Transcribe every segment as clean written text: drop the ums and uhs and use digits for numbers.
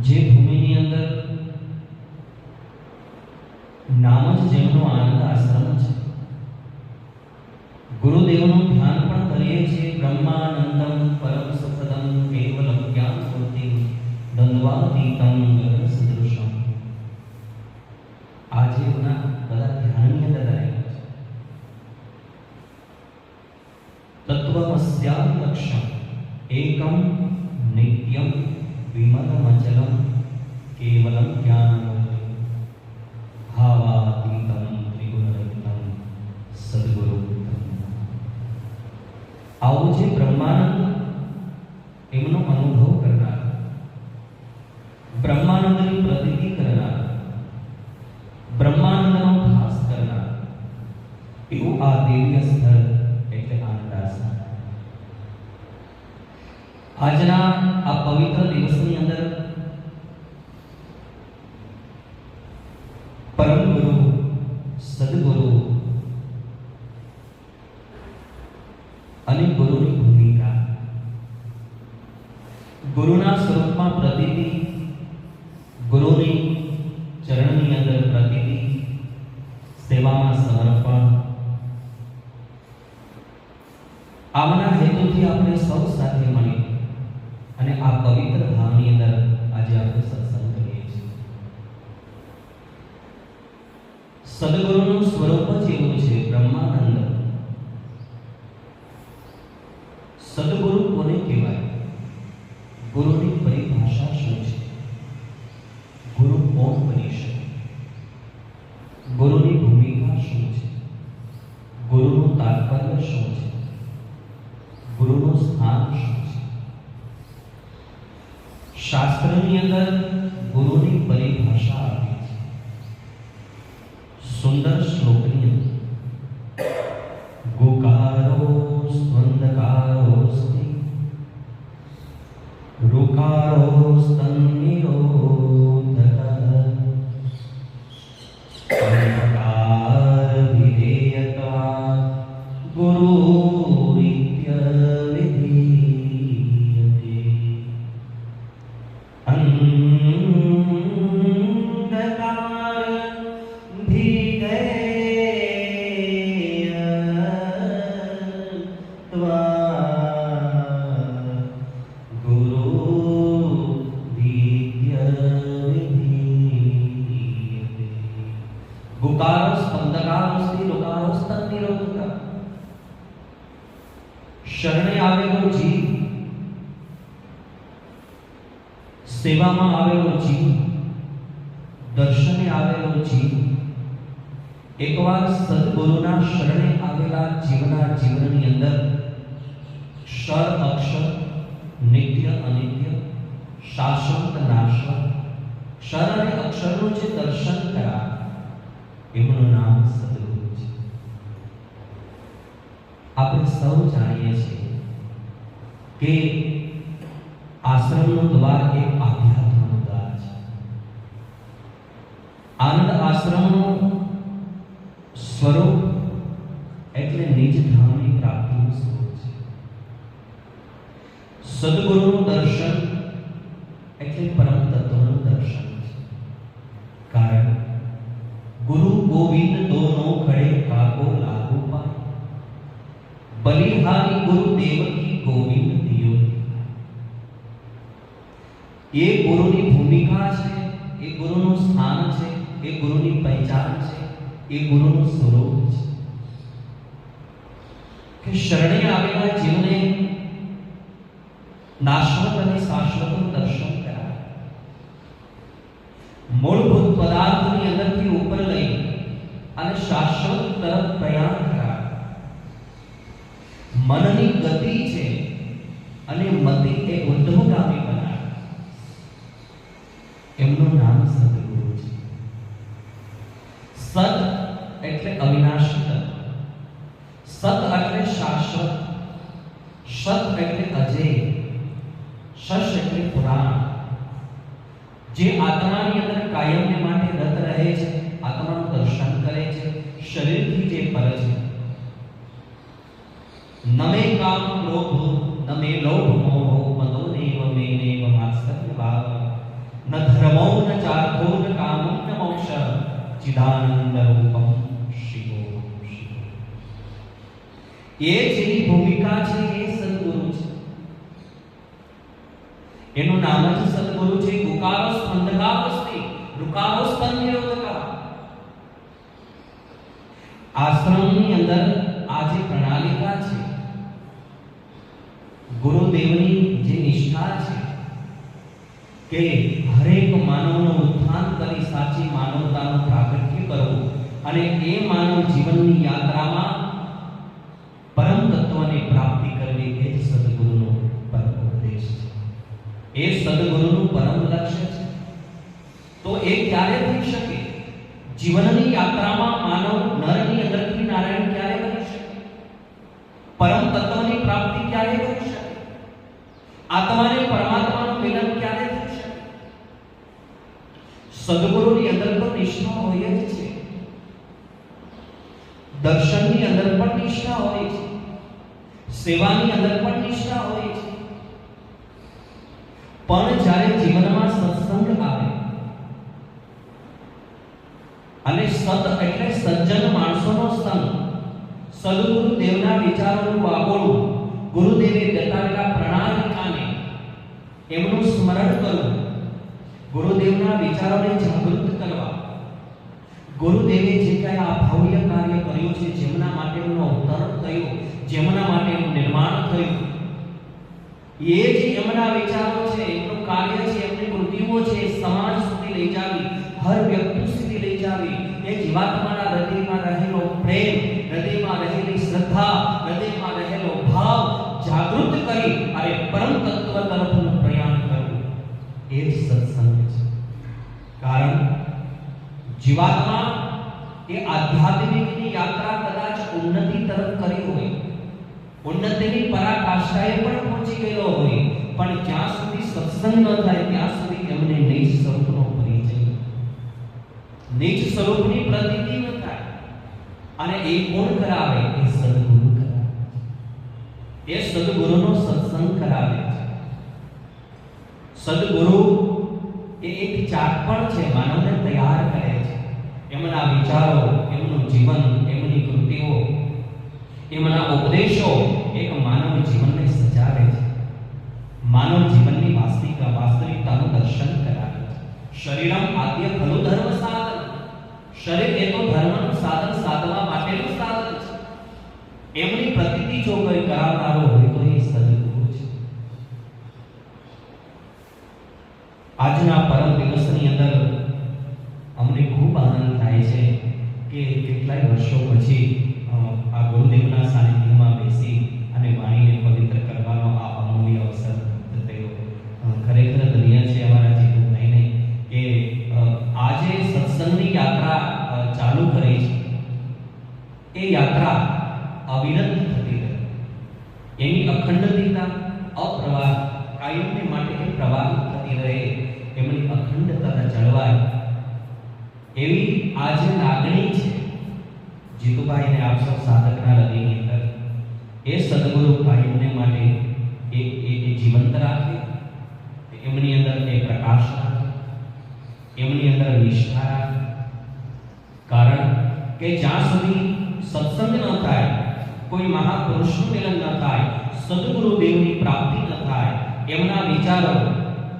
જે ભૂમિની અંદર નામ જ જેમનો આનંદ આશ્રમ છે, ગુરુદેવનું ધ્યાન પણ કરીએ બ્રહ્માનંદમ પરમ સુખદમ કેવલમ જ્ઞાનમૂર્તિ દ્વંદ્વાતીતમ ગગન સદૃશમ. આજે એના બધા ધ્યાનની અંદર આવ્યા છે. તત્વમસ્યાદિ લક્ષ્યમ એકમ નિત્યમ વિમલમચલમ કેવલમ જ્ઞાનમૂર્તિ ભાવાતીતમ ત્રિગુણરહિતમ સદ્ગુરુ. આવો જે બ્રહ્માનંદ એમનો અનુભવ કરનાર, બ્રહ્માનંદની પ્રતીતિ કરનાર, બ્રહ્માનંદનો ભાસ કરનાર એવું આ દિવ્ય સ્થળ એટલે આનંદાશ્રમ. આજના આ પવિત્ર દિવસની અંદર પરમ ગુરુ સદગુરુ અને ગુરુની ભૂમિકા, ગુરુના સ્વરૂપમાં પ્રતીતિ, ગુરુની ચરણની અંદર પ્રતીતિ, સેવામાં સમર્પણ, આમના હેતુથી આપણે સૌ સાથે મળી અને આ પવિત્ર ધામની અંદર આજે આપણે સત્સંગ કરીએ છીએ. સદગુરુનું સ્વરૂપ જ એવું છે, બ્રહ્માનંદ. સદગુરુ કોને કહેવાય? ગુરુની પરિભાષા શું છે? ગુરુ કોણ બની શકે? ગુરુની ભૂમિકા શું છે? ગુરુનું તાત્પર્ય શું છે? ગુરુનું સ્થાન શું છે? શાસ્ત્રની અંદર ગુરુની પરિભાષા આપી છે. સુંદર શ્લોકની અંદર ગુકારો સ્વંદકારોસ્તિ રુકારો સ્તન્નિરોધક અંધકાર વિધેયકા ગુરુરિત્ય વિધીયતે. અંધકાર શરણે આવેલો જીવ, સેવામાં આવેલો જીવ, દર્શને આવેલો જીવ એકવાર સદગુરુના શરણે આવેલા જીવના જીવનની અંદર ક્ષર અક્ષર, નિત્ય અનિત્ય, શાશ્વત નાશવત, ક્ષર અને અક્ષરનું જે દર્શન કરાવે એમનું નામ સદગુરુ છે. આપણે સૌ જાણીએ છીએ કે આશ્રમનું દ્વાર એ આધ્યાત્મનું દ્વાર છે. આનંદ આશ્રમનું સ્વરૂપ એટલે નિજ ધામની પ્રાપ્તિનું સ્વરૂપ છે. સદગુરુનું દર્શન એટલે પરમ તત્વનું દર્શન છે. કારણ ગુરુ ગોવિંદ દોનો ખડે કાકો લાગુ પાય, બલિહારી ગુરુ દેવકી ગોવિંદ દિયો. એ ગુરુની ભૂમિકા છે, એ ગુરુનું સ્થાન છે, એ ગુરુની પહેચાન છે, એ ગુરુનું સ્વરૂપ છે કે શરણે આવેલા જીવને નાશવત અને શાશ્વતનું દર્શન કરાવે. મૂળભૂત પદાર્થની અંદરથી ઉપર લઈ અને શાશ્વત તરફ પ્રયાણ કરાવે. મનની ગતિ છે અને મતિ એ ઉદ્ધવગામી બનાવે. એમનું નામ સદગુરુ છે. સત એટલે અવિનાશી તત્વ, સત એટલે શાશ્વત, સત એટલે અજય, શશ એટલે પુરાણ. જે આત્માની અંદર કાયમને માટે રત રહે છે, આત્માનું દર્શન કરે છે, શરીરથી જે પર છે. નમે કામ ક્રોધ નમે લોભ મોહ મદો નેવ મેનેવ માત્સર્ય ભાવ ન ધર્મો ન ચાર્થો ન કામો ન મોક્ષ ચિદાનંદ રૂપમ શિવો શિવો. એ જેની ભૂમિકા છે એ એમનું નામ જ સદગુરુ છે. ગુકારો સ્પંદકાવસ્તિ રૂકારો સ્પંદ નિરોધકા. આશ્રમની અંદર આ જે પ્રણાલિકા છે, ગુરુદેવની જે નિષ્ઠા છે કે હરેક માનવનું ઉત્થાન કરી સાચી માનવતાનું પ્રાગટ્ય કરવું અને એ માનવ જીવનની યાત્રામાં પરમ તત્વની પ્રાપ્તિ કરવી, એ જ સદગુરુનો પરમ ઉપદેશ છે. એ સદગુરુનું પરમ લક્ષ્ય છે. તો એ ક્યારે થઈ શકે? જીવનની યાત્રામાં માનવ નરની અંદરથી નારાયણ ક્યારે બની શકે? પરમ તત્વની પ્રાપ્તિ ક્યારે કરી શકે? આત્માને પરમાત્માનું મિલન ક્યારે થઈ શકે? સદગુરુની અંદર તો નિષ્ઠા હોય જ છે, દર્શનની અંદર પણ નિષ્ઠા હોય છે, સેવાની અંદર પણ નિષ્ઠા હોય છે. પણ જ્યારે જીવનમાં સત્સંગ આવે અને સત એટલે સજ્જન માણસોનો સંગ, સદગુરુ દેવના વિચારોનું વાગોળું, ગુરુદેવે બતાવેલા પ્રણાલિકાને એમનું સ્મરણ કરવું, ગુરુદેવના વિચારોને જાગૃત કરવા, ગુરુદેવે જે કઈ આ ભવ્ય કાર્ય કર્યું છે, જેમના માટે એમનો અવતરણ થયો, જેમના માટે એનું નિર્માણ થયું, એ જ એમના વિચારો છે, એમનું કાર્ય છે, એમની કૃતિઓ છે, સમાજ સુધી લઈ જાવી, હર વ્યક્તિ સુધી લઈ જાવી. એ જીવાત્માના હૃદયમાં રહેલો પ્રેમ, હૃદયમાં રહેલી શ્રદ્ધા, હૃદયમાં રહેલો ભાવ જાગૃત કરી અને પરમ તત્વ તરફનું પ્રયાણ કરવું, એ જ સત્સંગ છે. કારણ જીવાત્મા એ આધ્યાત્મિકની યાત્રા કદાચ ઉન્નતિ તરફ કરી હોય, ઉન્નતિની પરાકાષ્ઠાએ પણ પહોંચી ગયેલો હોય, પણ જ્યાં સુધી સત્સંગ ન થાય ત્યાં સુધી એમને નિજ સ્વરૂપનો પરિચય, નિજ સ્વરૂપની પ્રતીતિ ન થાય. અને એ કોણ કરાવે? એ સદગુરુ કરાવે. એ સદગુરુનો સત્સંગ કરાવે છે. સદગુરુ એ એક ચાકપણ છે, માનવને તૈયાર કરે છે. એમના વિચારો, એમનું જીવન, એમની કૃતિઓ, એમના ઉપદેશો એક માનવ જીવનને સજાવે છે, માનવ જીવનની વાસ્તવિકતાનું દર્શન કરાવે છે. શરીરમ આદ્ય ખલુ ધર્મ સાધન. શરીર એ તો ધર્મનું સાધન સાધવા માટેનું સાધન છે. એમની પ્રતીતિ જો કોઈ કરાવનારો હોય તો એ સદગુરુ છે. આજના પરમ દિવસની અંદર અમને ખૂબ આનંદ થાય છે કે કેટલાય વર્ષો પછી આ ગુરુદેવના સાનિધ્યમાં બેસી અને વાણીને પવિત્ર કરવાનો આ અમૂલ્ય અવસર થયો. ખરેખર ધન્ય છે અમારા જીતુભાઈને કે આજે સત્સંગની યાત્રા ચાલુ કરી છે. એ યાત્રા અવિરત થતી રહે, એની અખંડિતતા અપ્રવાહ કાયમને માટે પ્રવાહિત થતી રહે, એમની અખંડતા જળવાય એવી આજે લાગણી છે જીતુભાઈને આપ સૌ સાધકના હૃદયની અંદર. એ સદગુરુ કાયમને માટે એ જીવંત રાખે, એમની અંદર એ પ્રકાશ રાખે, એમની અંદર નિષ્ઠા રાખે. કારણ કે જ્યાં સુધી સત્સંગ ન થાય, કોઈ મહાપુરુષનું મિલન ન થાય, સદગુરુ દેવની પ્રાપ્તિ ન થાય, એમના વિચારો,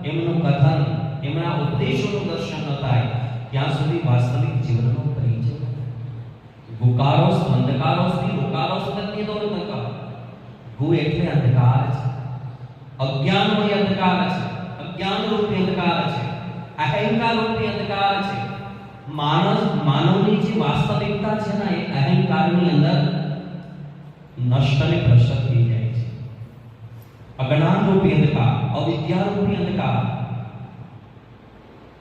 એમનું કથન, એમના ઉપદેશોનું દર્શન ન થાય, ત્યાં સુધી વાસ્તવિક જીવનનો પરિચય. ગુકારો અંધકારો સુધી ગુકારો સુધી દોરતકા. ગુ એટલે અંધકાર છે, અજ્ઞાનમય અંધકાર છે, અજ્ઞાન રૂપી અંધકાર છે, અહંકાર રૂપી અંધકાર છે. માનવની જે વાસ્તવિકતા છે ને, એ અહંકારની અંદર નષ્ટ અને ભ્રષ્ટ થઈ જાય છે. અજ્ઞાન રૂપી અંધકાર, અવિદ્યા રૂપી અંધકાર,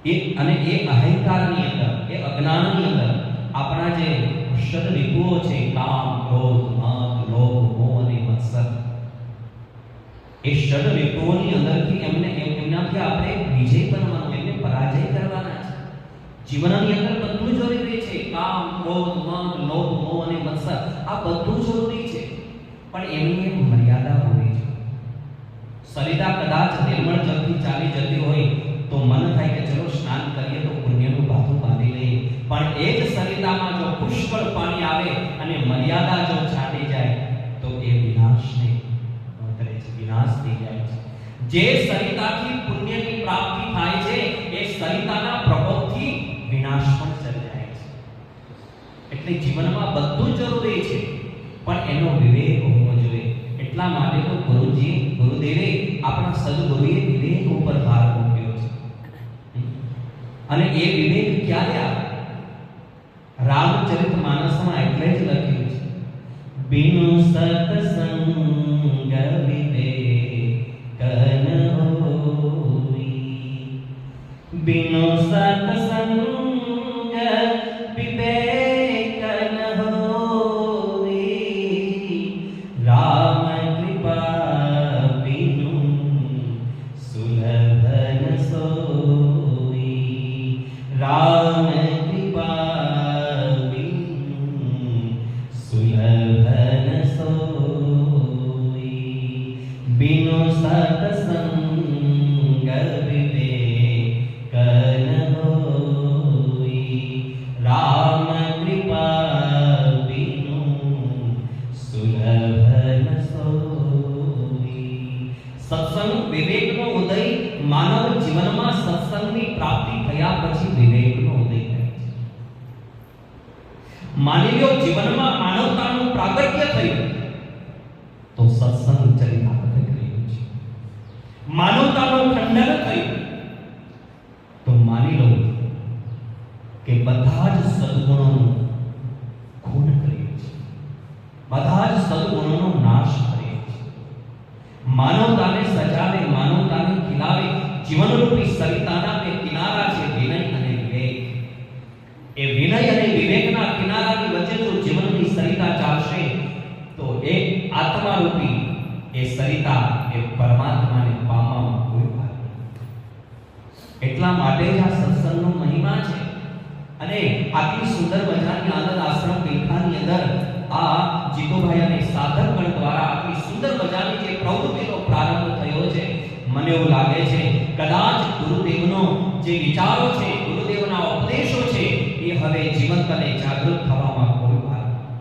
એ અહંકારની અંદર, એ અજ્ઞાનની અંદર આપણા જે ષડ રિપુઓ છે, કામ, ક્રોધ, મદ, લોભ, મોહ અને મત્સર, એ ષડ રિપુઓની અંદરથી એમનાથી આપણે વિજય બનવાનું, એમને પરાજય કરવાના છે. જીવનની અંદર બધું જરૂરી છે, કામ, ક્રોધ, મદ, લોભ, મોહ અને મત્સર, આ બધું જરૂરી છે, પણ એમની એક મર્યાદા હોવી જોઈએ. સરિતા કદાચ નિર્મળ જળથી ચાલી જતી હોય તો મન થાય કે ચલો સ્નાન કરીએ તો પુણ્યનું બાથું બાંધી લઈએ, પણ એ જ સરિતામાં જો પુષ્કળ પાણી આવે અને મર્યાદા જો છાંટી જાય તો એ વિનાશને ઉતરે છે, વિનાશ થઈ જાય છે. જે સરિતાથી પુણ્યની પ્રાપ્તિ થાય છે એ સરિતાના પ્રકોપથી વિનાશ પણ સર્જાય છે. એટલે જીવનમાં બધું જરૂરી છે, પણ એનો વિવેક હોવો જોઈએ. એટલા માટે તો ગુરુદેવે આપણા સદગુરુએ વિવેક ઉપર ભાર મૂક્યો છે. અને એ વિવેક ક્યારે આવે? રામચરિતમાનસમાં એટલે જ લખ્યું છે, બિનુ સત્સંગ વિવેક ન હોઈ, બિનુ સત્સંગ વિવેક ન હોઈ, રામ કૃપા બિનુ સુલભ ન સોઈ, રામ કૃપા બિનુ સુલભ ન સોઈ, બિનુ સત્સંગ વિવેક ન હોઈ, રામ કૃપા બિનુ સુલભ ન સોઈ. સત્સંગ વિવેકનો ઉદય માનવ જીવનમાં સત્સંગની પ્રાપ્તિ થયા પછી વિવેકનો ઉદય થાય છે. માની લો જીવનમાં માનવતાનું પ્રાગટ્ય થયું તો સત્સંગ ચરિતાર્થ કર્યું છે. માનવતાનું ખંડન થયું તો માની લો કે બધા જ સદગુણોનું ખૂન કર્યું છે, બધા જ સદગુણોનો નાશ કર્યો છે. માનવતાને સજાવે, માનવતાને ખીલાવે જીવનરૂપી સરિતાના બે કિનારા છે, વિનય અને વિવેક. એ વિનય અને વિવેકના કિનારાની વચ્ચે જો જીવનની સરિતા ચાલશે તો એ આત્મારૂપી એ સરિતા એ પરમાત્માને પામવામાં કોઈ ભાગ નથી. એટલા માટે જ આ સત્સંગનો મહિમા છે. અને આટલી સુંદર મજાની આનંદ આશ્રમ પીઠાની અંદર આ જીતુભાઈ અને સાધકગણ દ્વારા આટલી સુંદર મજાની જે પ્રવૃત્તિનો પ્રારંભ થયો છે, મને એવું લાગે છે કદાચ ગુરુદેવનો જે વિચારો છે, ગુરુદેવના ઉપદેશો છે, એ હવે જીવંત અને જાગૃત થવામાં કોઈ ભાગ નથી.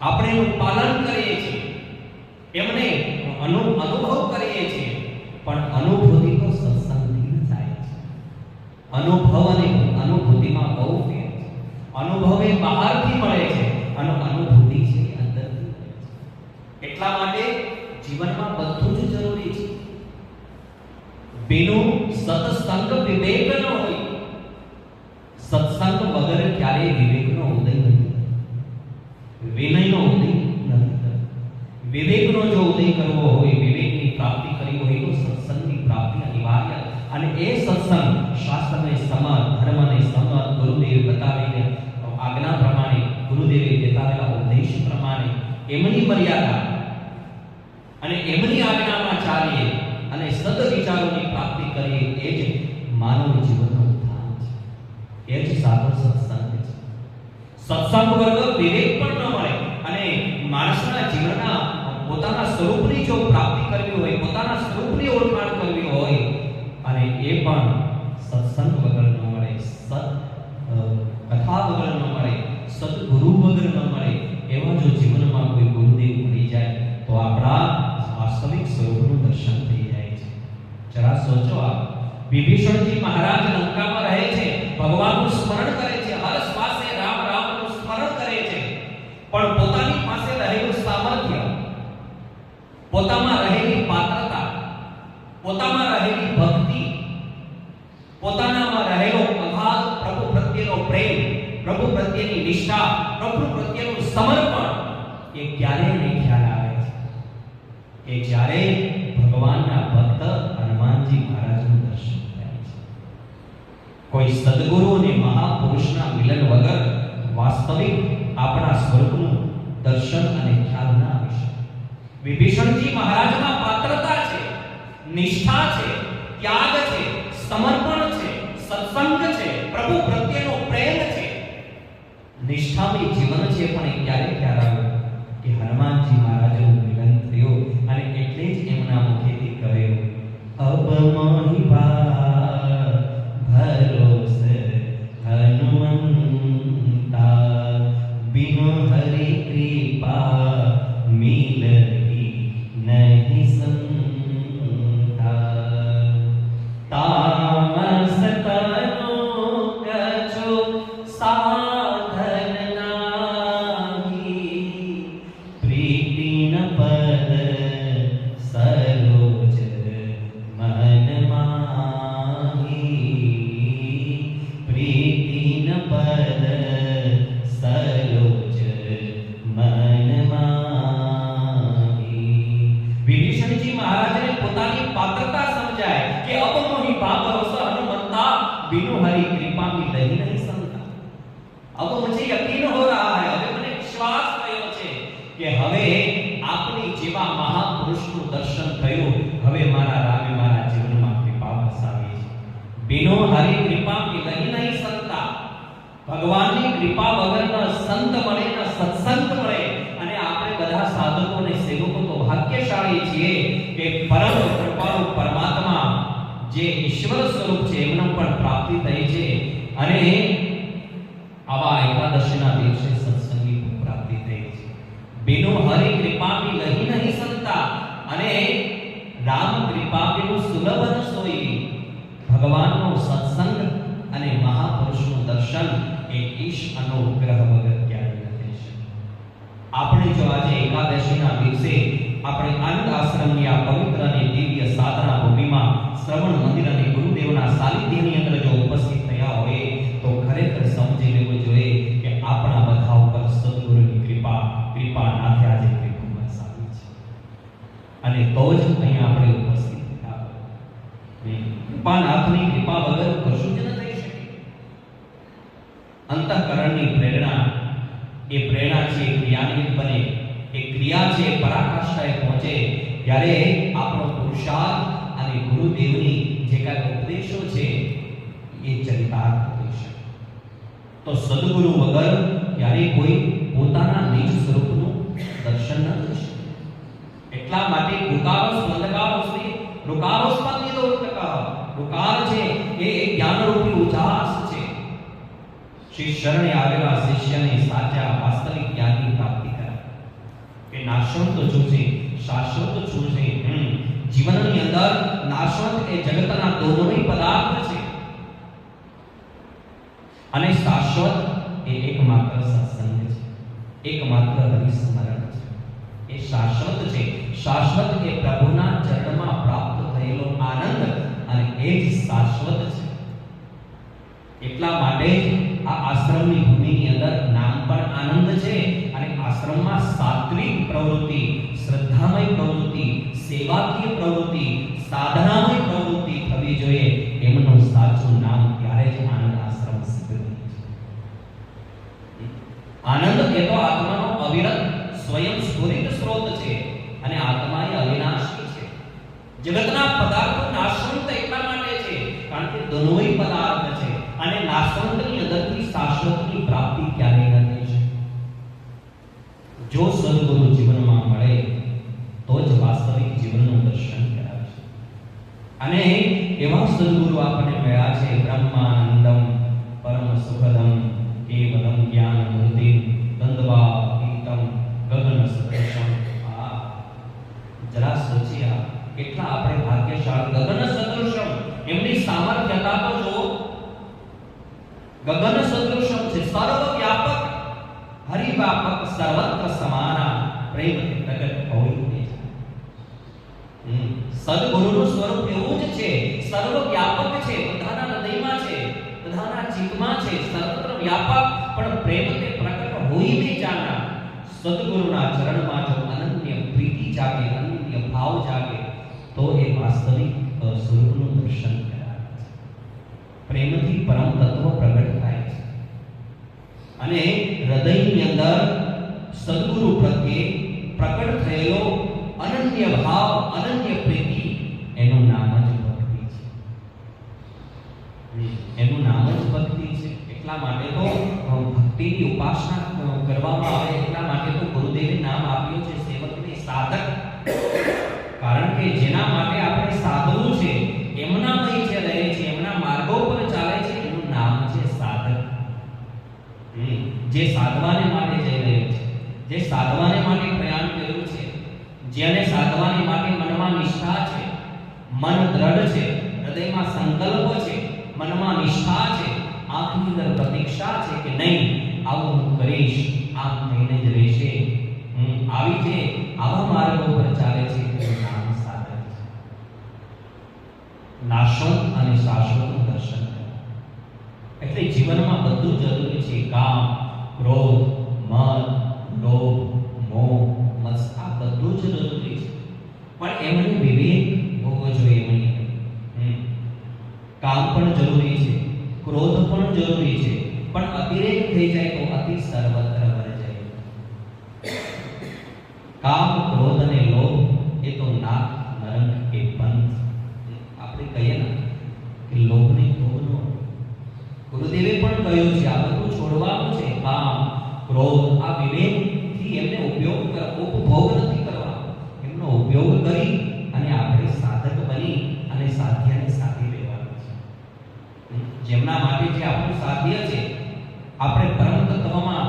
આપણે એનું પાલન કરીએ છીએ, એમને અનુભવ કરીએ છીએ, પણ અનુભૂતિ તો સત્સંગથી જ થાય છે. અનુભવ અને અનુભૂતિમાં બહુ ફેર છે. અનુભવ એ બહારથી મળે છે અને અનુભૂતિ છે એ અંદરથી મળે છે. એટલા માટે જીવનમાં બધું જ જરૂરી છે. બિનુ સત્સંગ વિવેક ન હોય. સત્સંગ વગર ક્યારેય વિવેકનો ઉદય નથી, વિનયનો ઉદય નથી. વિવેકનો જો ઉદય કરવો હોય, વિવેકની પ્રાપ્તિ કરવી હોય તો સત્સંગની પ્રાપ્તિ અનિવાર્ય. અને એ સત્સંગ શાસ્ત્રને સમજ, ધર્મને સમજ, ગુરુદેવ બતાવેલી આજ્ઞા પ્રમાણે, ગુરુદેવે બતાવેલા ઉપદેશ પ્રમાણે એમની મર્યાદા અને એમની આજ્ઞામાં ચાલીએ અને સદ વિચારોની પ્રાપ્તિ કરીએ, એ જ માનવ જીવનનો ઉદ્ધાર છે. એ જ સાચો સત્સંગ છે. સત્સંગ વગર વિવેક પણ ન મળે. અને માણસના જીવનના પોતાના સ્વરૂપની જો પ્રાપ્તિ કરવી હોય, પોતાના સ્વરૂપની ઓળખાણ કરવી હોય, અને એ પણ સત્સંગ વગર ન મળે, કથા વગર ન મળે, સદગુરુ વગર ન મળે. એવા જો જીવનમાં કોઈ ગુરુદેવ મળી જાય તો આપણા વાસ્તવિક સ્વરૂપનું દર્શન થઈ જાય છે. જરા સોચો, આ વિભીષણજી મહારાજ લંકામાં રહે છે, ભગવાનનું સ્મરણ કરે છે, હર શ્વાસે રામ રામનું સ્મરણ કરે છે, પણ પોતાની પાસે રહેલું સામર્થ્ય, પોતામાં રહેલી પાત્રતા, પોતામાં રહેલી ભક્તિ, પોતાનામાં રહેલો અગાધ પ્રભુ પ્રત્યેનો પ્રેમ, પ્રભુ પ્રત્યેની નિષ્ઠા, પ્રભુ પ્રત્યેનું સમર્પણ એ ક્યારે નહીં ખ્યાલ આવે છે કે જ્યારે ભગવાનના ભક્ત હનુમાનજી મહારાજનું દર્શન થાય છે. કોઈ સદગુરુ અને મહાપુરુષના મિલન વગર વાસ્તવિક આપણા સ્વરૂપનું દર્શન અને ખ્યાલ ના આવી શકે. વિભીષણજી મહારાજમાં પાત્રતા છે, નિષ્ઠા છે, ત્યાગ છે, સમર્પણ છે, સત્સંગ છે, પ્રભુ પ્રત્યેનો પ્રેમ છે, નિષ્ઠામય જીવન છે. પણ એ ક્યારે ખ્યાલ આવ્યો કે હનુમાનજી મહારાજનું મિલન થયું અને એટલે જ એમના મુખેથી કહ્યું, અબ મોહી ભરોસ હનુમંતા, बिनु हरि कृपा मिलही नहीं संता। દર્શન થયું, હવે મારા રામે મારા જીવનમાં કૃપા વરસાવી છે. બિનો હરી કૃપા કે લહી નહીં સંતા. ભગવાનની કૃપા વગર ન સંત મળે ન સત્સંગ મળે. અને આપણે બધા સાધકો અને સેવકો તો ભાગ્યશાળી છીએ કે પરમ કૃપાળુ પરમાત્મા જે ઈશ્વર સ્વરૂપ છે એમનો પણ પ્રાપ્તિ થઈ છે. અને આવા એકાદશીના દિવસે સત્સંગી પ્રાપ્તિ થઈ છે. બિનો હરિ કૃપા કે લહી નહીં સંતા. અને રામ કૃપા કે સુલભ ન સોઈ. ભગવાનનો સત્સંગ અને મહાપુરુષનું દર્શન એ ઈશ અનુગ્રહ વગર ક્યારેય ન થઈ શકે. આપણે જો આજે એકાદશીના દિવસે આપણે આનંદ આશ્રમની આ પવિત્ર અને દિવ્ય સાધના ભૂમિમાં શ્રવણ મંદિર અને ગુરુદેવના સાનિધ્યની અંદર જો ઉપસ્થિત થયા હોય તો ખરેખર સમજી લેવું જોઈએ કે આપણા બધા ઉપર સદગુરુની કૃપા નાથે આજે કૃપા વરસાવી છે. અને તો જ અહીંયા આપણે ઉપસ્થિત થયા હોય. કૃપાનાથની કૃપા વગર કશું જ ન થઈ શકે. અંતઃકરણની પ્રેરણા એ પ્રેરણા છે ક્રિયાન્વિત બને. એ ક્રિયા છે પરાકાષ્ઠાએ પહોંચે ત્યારે આપણો પુરુષાર્થ અને ગુરુદેવની જે કાંઈ ઉપદેશો છે એ ચરિતાર્થ થઈ શકે. તો સદગુરુ વગર ક્યારેય કોઈ પોતાના નિજ સ્વરૂપનું દર્શન ન થઈ શકે. એટલા માટે રુકારો સ્પંદકારો શ્રી રુકારો સ્પંદિતો ઉત્તકા. રુકાર છે એ જ્ઞાનરૂપી ઉજાસ છે. શ્રી શરણે આવેલા શિષ્યને સાચા વાસ્તવિક જ્ઞાનની પ્રાપ્તિ કરાવે કે નાશવંત શું છે, શાશ્વત શું છે. જીવનની અંદર નાશવંત એ જગતના દોનોય પદાર્થ છે અને શાશ્વત એ એકમાત્ર સત્સંગ છે, એકમાત્ર હરિસ્મરણ છે. એ શાશ્વત છે. શાશ્વત એ પ્રભુના ચરણમાં પ્રાપ્ત થયેલો આનંદ અને એ જ શાશ્વત છે. એટલા માટે આ આશ્રમની ભૂમિની અંદર નામ પણ આનંદ છે અને આશ્રમમાં સાત્વિક પ્રવૃત્તિ, શ્રદ્ધામય પ્રવૃત્તિ, સેવાકીય પ્રવૃત્તિ, સાધનામય પ્રવૃત્તિ થવી જોઈએ. એમનું સાચું નામ ત્યારે જ આનંદ આશ્રમ સિદ્ધ થાય છે. આનંદ એ તો આત્માનો અવિરત સ્વયં સ્ફુરિત સ્ત્રોત છે અને આત્મા એ અવિનાશી છે. જગતના પદાર્થો નાશવંત એટલા માટે છે કારણ કે દોનોય પદાર્થ છે અને નાશવંતની અંદરથી શાશ્વતની પ્રાપ્તિ ક્યારેય ન થઈ શકે. જો સદગુરુ જીવનમાં મળે તો જ વાસ્તવિક જીવનનું દર્શન કરાવે છે. અને એવા સદગુરુ આપણને મળ્યા છે. બ્રહ્માનંદમ પરમ સુખદમ કેવલમ જ્ઞાન મૂર્તિ દંડવા ગીતમ ગગન સદૃશમ. જરા સોચ્યા કેટલા આપણે ભાગ્યશાળી. ગગન સદૃશમ એમની સામર્થ્યતા તો જો ગગન સદૃશમ છે. સર્વવ્યાપક, હરિવ્યાપક, સર્વત્ર સમાના પ્રેમ પ્રગટ હોય છે. સદગુરુનું સ્વરૂપ એવું જ છે, સર્વવ્યાપક છે, બધાના હૃદયમાં છે, બધાના ચિત્તમાં છે, સર્વત્ર વ્યાપક, પણ પ્રેમ તે પ્રગટ હોય ને જાના. સદગુરુના ચરણમાં જો અનન્ય પ્રીતિ જાગે, અનન્ય ભાવ જાગે તો એ વાસ્તવિક સ્વરૂપનું દર્શન કરાવે છે. પ્રેમથી પરમ તત્વ પ્રગટ થાય છે અને હૃદયની અંદર સદગુરુ પ્રત્યે પ્રકટ થયેલો અનન્ય ભાવ, અનન્ય પ્રીતિ એનું નામ જ ભક્તિ છે. એનું નામ જ ભક્તિ છે. એટલા માટે તો ભક્તિની ઉપાસના કરવામાં આવે. એટલા માટે તો ગુરુદેવે નામ આપ્યું છે સેવકને સાધક. કારણ કે જેના માટે આપણે સાધવું છે, એમનામય જે રહે છે, એમના માર્ગો પર ચાલે છે, એનું નામ છે સાધક. જે સાધવાને માટે જઈ રહ્યો છે, જે સાધવાને માટે પ્રયાણ કર્યું છે, જેને સાધવાને માટે મનમાં નિષ્ઠા છે, મન દ્રઢ છે, હૃદયમાં સંકલ્પ છે, મનમાં નિષ્ઠા છે, આંખની અંદર પ્રતીક્ષા છે કે નહીં આવું હું કરીશ, આમ થઈને જ રહેશે, આવી જે આવા માર્ગો પર ચાલે છે તેનું નામ સાધક છે. નાશવંત અને શાશ્વતનું દર્શન કરવું એટલે જીવનમાં બધું જરૂરી છે. કામ, ક્રોધ, મદ, લોભ, મોહ, મત્સર આ બધું જ જરૂરી છે, પણ એમને વિવેક હોવો જોઈએ. એમની કામ પણ જરૂરી છે, ક્રોધ પણ જરૂરી છે, પણ અતિરેક થઈ જાય તો અતિ સર્વત્ર વર જાય. કામ, ક્રોધ અને લોભ એ તો નાક ક્રોધ, આ વિવેકથી એમને ઉપભોગ નથી કરવા, એમનો ઉપયોગ કરી અને આપણે સાધક બની અને સાધ્યને સાધી લેવાનું છે. જેમના માટે જે આપણું સાધ્ય છે, આપણે પરમ તત્વમાં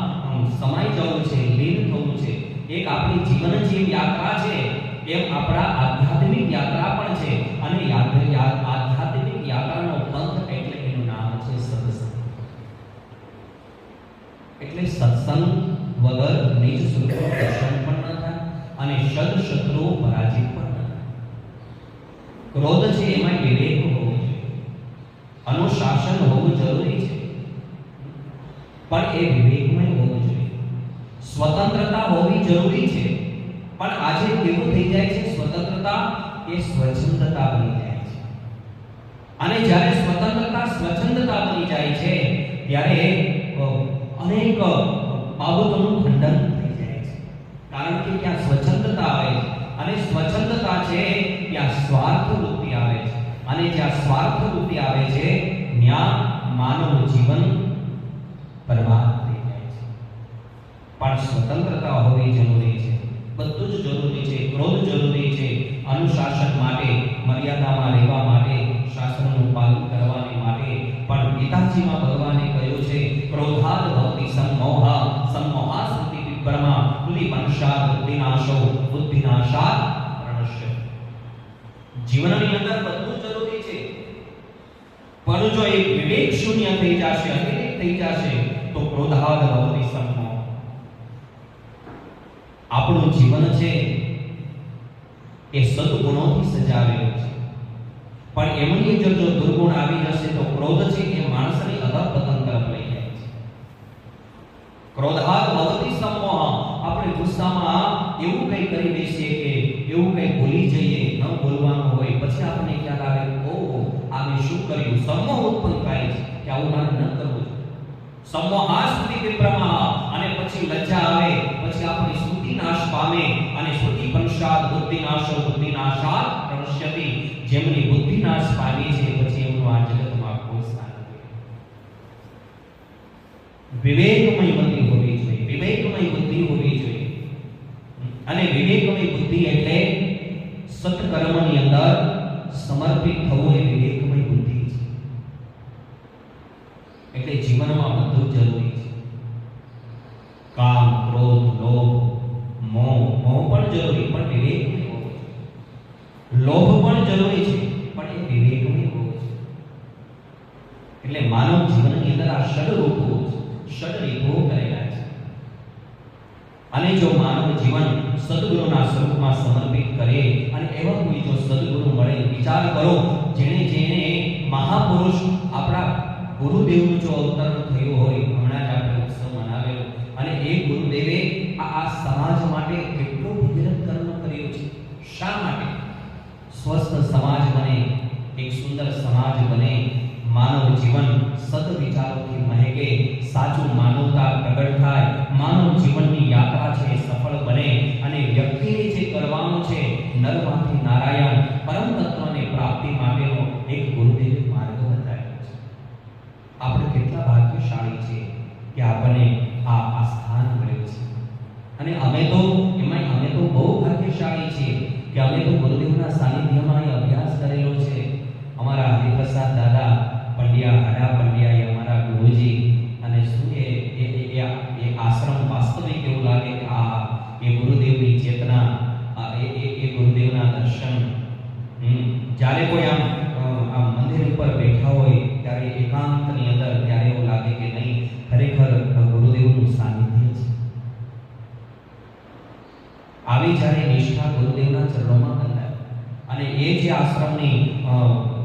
સમાઈ જવું છે, લીન થવું છે. એક આપણી જીવન જેમ યાત્રા છે એમ આપણા આધ્યાત્મિક યાત્રા પણ છે. અને આધ્યાત્મિક યાત્રાનો પંથ એટલે એનું નામ છે સત્સંગ. એટલે સત્સંગ વગર નિજ સુખનું દર્શન પણ ન થાય અને શત્રુઓ પરાજિત પણ ન થાય. ક્રોધ છે એમાં વિવેક હોવો જોઈએ, અનુશાસન હોવું જરૂરી છે, પણ એ વિવેકમય હોવું જોઈએ. સ્વતંત્રતા હોવી જરૂરી છે, પણ આજે કેવું થઈ જાય છે, સ્વતંત્રતા એ સ્વચ્છંદતા બની જાય છે. અને જ્યારે સ્વતંત્રતા સ્વચ્છંદતા બની જાય છે ત્યારે અનેક બાબતોનું ખંડન થઈ જાય છે. કારણ કે ત્યાં સ્વચ્છંદતા આવે છે અને સ્વચ્છંદતા છે ત્યાં સ્વાર્થ વૃત્તિ આવે છે. અને જ્યાં સ્વાર્થ વૃત્તિ આવે છે ત્યાં માનવ જીવન બરબાદ થઈ જાય છે. પણ સ્વતંત્રતા હોવી જરૂરી છે, બધું જ જરૂરી છે. ક્રોધ જરૂરી છે અનુશાસન માટે, મર્યાદામાં રહેવા માટે, શાસ્ત્રનું પાલન કરવાને માટે. પણ ગીતાજીમાં ભગવાને કહ્યું છે ક્રોધાદ ભવતિ સંમોહ, સંમોહા સંતિ વિભ્રમા, તુલિપંશાદ બુદ્ધિનાશો, બુદ્ધિનાશાદ પ્રણશ્ય. જીવનની અંદર બધું જરૂરી છે, પણ જો એક વિવેક શૂન્ય થઈ જશે, અવિવેક થઈ જશે તો ક્રોધાદ ભવતિ સંમોહ. આપણું જીવન છે એ સદગુણોથી સજાવેલું છે, પણ એમની અંદર જો દુર્ગુણ આવી જશે તો ક્રોધ છે એ માણસને અધપતન તરફ લઈ જાય છે. ક્રોધાદ ભવતિ સંમોહ. આપણે ગુસ્સામાં એવું કંઈ કરી બેસીએ કે એવું કંઈ ભૂલી જઈએ, ન બોલવાનું હોય, પછી આપણને ખ્યાલ આવે ઓહો આ મેં શું કર્યું. સંમોહ ઉત્પન્ન થાય છે કે આવું મારે ન કરવું જોઈએ. સંમોહા સ્મૃતિ વિભ્રમા. અને પછી લજ્જા આવે, પછી આપણી સ્મૃતિ નાશ પામે અને સ્મૃતિ પંશાદ બુદ્ધિનાશો, બુદ્ધિનાશાદ પ્રણશ્યતિ. જેમની બુદ્ધિ નાશ પામી છે પછી એમનું આ જગતમાં કોઈ સ્થાન નથી. વિવેકમય બુદ્ધિ હોવી જોઈએ, વિવેકમય બુદ્ધિ હોવી જોઈએ. અને વિવેકમય બુદ્ધિ એટલે સત્કર્મની અંદર સમર્પિત થવું એ વિવેકમય બુદ્ધિ છે. એટલે જીવનમાં બધું જરૂરી છે. કામ, ક્રોધ, લોભ, મોહ પણ જરૂરી, પણ વિવેકમય હોવો જોઈએ. લોભ પણ જરૂરી છે, પણ એ વિવેકમય હોવો જોઈએ. એટલે માનવ જીવનની અંદર આ ષડરીતો કરેલા છે. અને જો માનવ જીવન સદગુરુના સ્વરૂપમાં સમર્પિત કરે અને એવા કોઈ જો સદગુરુ મળે, વિચાર કરો જેણે મહાપુરુષ આપણા ગુરુદેવનું જો અવતરણ થયું હોય, હમણાં જ આપણે ઉત્સવ મનાવેલો, અને એ ગુરુદેવે આ સમાજ માટે કેટલો ભગીરથ કર્મ કર્યો છે. શા માટે? સ્વસ્થ સમાજ બને, એક સુંદર સમાજ બને, માનવ જીવન સદ વિચારોથી મહેકે, સાચું માનવતા પ્રગટ થાય, માનવ જીવનની યાત્રા છે સફળ બને અને વ્યક્તિને જે કરવાનું છે નરમાંથી નારાયણ પરમ તત્વને પ્રાપ્તિ માટેનો એક ગુરુદેવે માર્ગ બતાવ્યો છે. આપણે કેટલા ભાગ્યશાળી છીએ કે આપણને આ સ્થાન મળ્યું છે. અને અમે તો બહુ ભાગ્યશાળી છીએ કે અમે તો ગુરુદેવના સાનિધ્યમાં અભ્યાસ કરેલો છે. અમારા હરિપ્રસાદ દાદા પંડ્યા, હડા પંડ્યા એ અમારા ગુરુજી. અને શું એ આશ્રમ વાસ્તવિક એવું લાગે કે એ ગુરુદેવની ચેતના, એ ગુરુદેવના દર્શન. જ્યારે કોઈ આમ મંદિર ઉપર બેઠા હોય ત્યારે એકાંતની અંદર ત્યારે એવું લાગે કે નહીં, ખરેખર ગુરુદેવનું સાનિધ્ય છે. આવી જ્યારે નિષ્ઠા ગુરુદેવના ચરણોમાં બંધાય અને એ જે આશ્રમની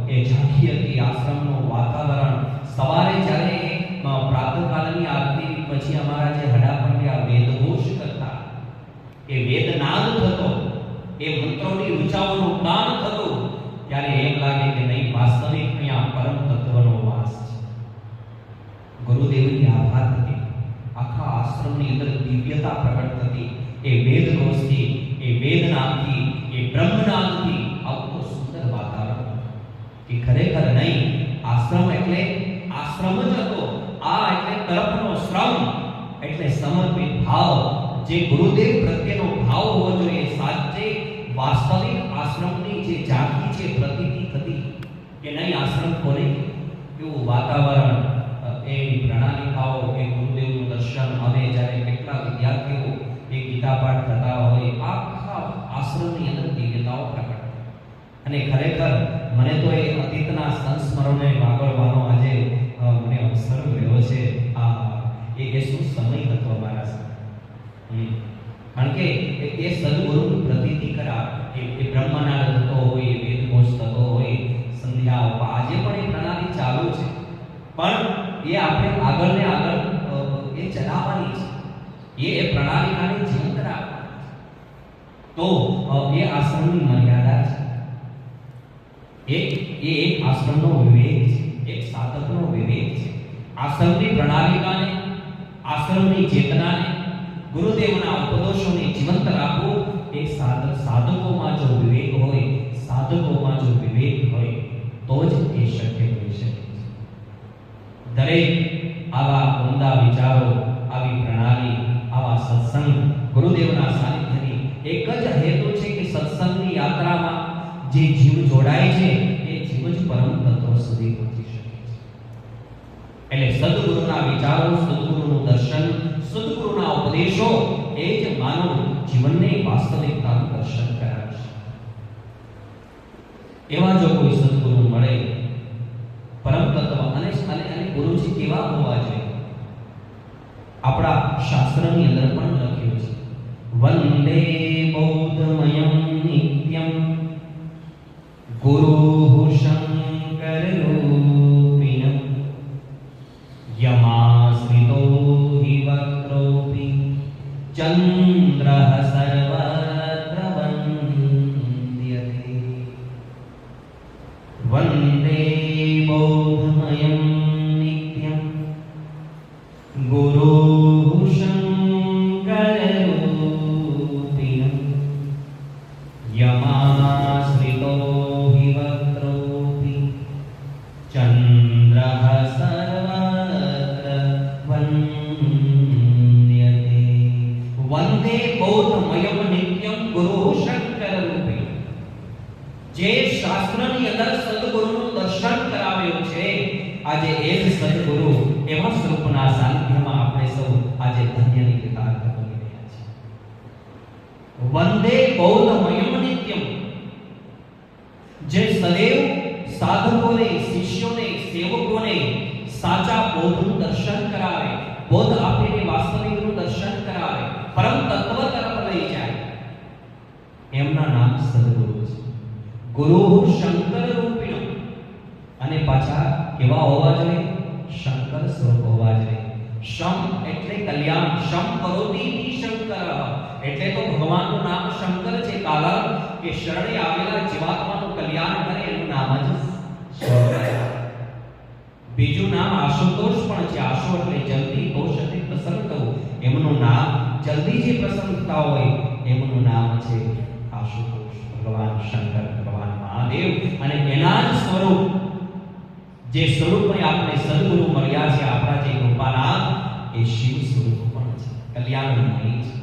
એ ઝાંખી હતી, આશ્રમનું વાતાવરણ, સવારે જ્યારે પ્રાતઃકાળની આરતી પછી અમારા જે હડા પંડ્યા વેદઘોષ કરતા, એ વેદનાદ થતો, એ મંત્રોની ઊંચાઓનું ગાન થતું, ત્યારે એમ લાગે કે નહીં, વાસ્તવિક અહીંયા પરમ તત્વનો વાસ છે. ગુરુદેવની આભા થતી, આખા આશ્રમની અંદર દિવ્યતા પ્રગટ થતી. એ વેદઘોષથી, એ વેદનાદથી, એ બ્રહ્મનાદથી આવું સુંદર વાતાવરણ કે ખરેખર નહીં, આશ્રમ એટલે આશ્રમ જ હતો. આ એટલે તરફનો શ્રમ, એટલે સમર્પિત ભાવ, જે ગુરુદેવ પ્રત્યેનો ભાવ હોવો જોઈએ, સાચે વાસ્તવિક આશ્રમની જે ઝાંખી છે, પ્રતીતિ થતી કે નહીં આશ્રમ ખોલે કેવું વાતાવરણ, એ પ્રણાલિકાઓ, એ ગુરુદેવનું દર્શન, અમે જ્યારે કેટલા વિદ્યાર્થીઓ એ ગીતા પાઠ થતા હોય, આખા આશ્રમની અંદર દિવ્યતાઓ પ્રકટ. અને ખરેખર મને તો એ અતીતના સંસ્મરણને વાગળવાનો આજે મને અવસર મળ્યો છે. એ શું સમય હતો અમારા સાથે. કારણ કે એ સદગુરુની પ્રતીતિ કરા, એ બ્રહ્મનાદ થતો હોય, વેદઘોષ થતો હોય, સંધ્યાઓ, આજે પણ એ પ્રણાલી ચાલુ છે, પણ એ આપણે આગળ ને આગળ એ ચલાવવાની છે, એ પ્રણાલિકાને જીવંત રાખવાની. તો એ આશ્રમની મર્યાદા છે, એ એક આશ્રમનો વિવેક છે, એક સાધકનો વિવેક છે. આશ્રમની પ્રણાલિકાને, આશ્રમની ચેતનાને, ગુરુદેવના ઉપદેશોને જીવંત રાખવું, એક સાધકોમાં જો વિવેક હોય, સાધકોમાં જો વિવેક હોય, તો જ એ શક્ય હોઈ શકે છે. દરેક આવા ઉમદા વિચારો, આવી પ્રણાલી, આવા સત્સંગ, ગુરુદેવના સાનિધ્યની એક જ હેતુ છે કે સત્સંગની યાત્રામાં જે જીવ જોડાય છે, એ જીવ જ પરમ તત્વ સુધી પહોંચી શકે છે. એટલે સદગુરુના વિચારો, સદગુરુનું દર્શન, સદગુરુના ઉપદેશો એ જ માનવ જીવનને વાસ્તવિકતાનું દર્શન કરાવે છે. એવા જો કોઈ સદગુરુ મળે, પરમ તત્વ અને ગુરુજી કેવા હોવા જોઈએ, આપણા શાસ્ત્રની અંદર પણ લખ્યું છે, વંદે બૌદ્ધમયં નિત્યમ ગુરુઃ શંકર રૂપિણં યમાશ્રિતો હિ વક્રોપી ચંદ્રઃ સર્વત્ર વંદ્યતે. વંદે બૌદ્ધમયં નિત્યં ગુરુઃ શંકર રૂપિણં યમાશ્રિતો हि વક્રોપી ચંદ્રઃ સર્વત્ર વંદ્યતે. વંદે બૌદ્ધમયં નિત્યં ગુરુઃ શંકર રૂપિણં. જે શાસ્ત્રની અંદર સદગુરુનું દર્શન કરાવ્યું છે, આજે એ જ સદગુરુ એવા સ્વરૂપના સાનિધ્યમાં આપણે સૌ આજે ધન્યની કૃતાર્થ બની રહ્યા છીએ. વંદે બૌદ્ધમયં નિત્યમ. જે સદૈવ સાધકોને, શિષ્યોને, સેવકોને સાચા બોધનું દર્શન કરાવે, બોધ આપીને વાસ્તવિકનું દર્શન કરાવે, પરમ તત્વ તરફ લઈ જાય, એમના નામ સદગુરુ છે. ગુરુઃ શંકર રૂપિણં. અને પાછા કેવા હોવા જોઈએ? શંકર સ્વરૂપ હોવા જોઈએ. શમ એટલે કલ્યાણ, શમ કરોતિ ઇતિ શંકર. એટલે તો ભગવાનનું નામ શંકર છે, કારણ કે શરણે આવેલા જીવાત્માનું કલ્યાણ કરે એનું નામ જ શંકર. બીજું નામ આશુતોષ પણ છે. આશુ એટલે જલ્દી, તોષ એટલે પ્રસન્ન થવું. એમનું નામ જલ્દી જે પ્રસન્ન થતા હોય એમનું નામ છે આશુતોષ. ભગવાન શંકર, ભગવાન મહાદેવ, અને એના જ સ્વરૂપ, જે સ્વરૂપને આપણે સદગુરુ મળ્યા છે, આપણા જે કૃપાનાથ, એ શિવ સ્વરૂપ પણ છે, કલ્યાણમય છે.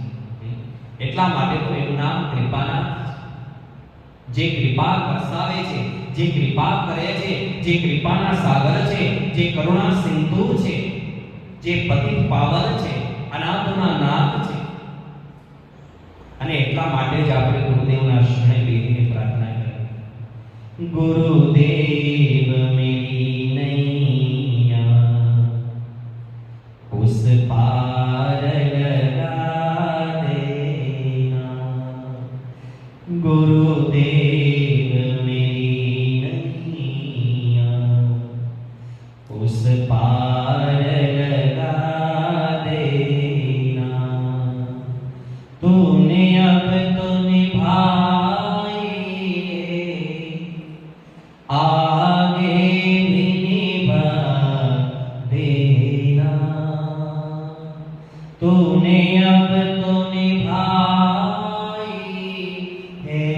એટલા માટે તો એનું નામ કૃપાનાથ. જે કૃપા વરસાવે છે, જે કૃપા કરે છે, જે કૃપાના સાગર છે, જે કરુણા સિંધુ છે, જે પતિત પાવન છે, અનાથના નાથ છે. અને એટલા માટે જ આપણે ગુરુદેવના શરણે બેસીને પ્રાર્થના કરીએ, ગુરુદેવ મેરી નૈયા ઉસ પાર લગા દેના. ગુરુદેવ મેરી નૈયા ઉસ પાર લગા દેના. तूने अब तो निभाई, आगे भी निभा देना. तूने अब तो निभाई है,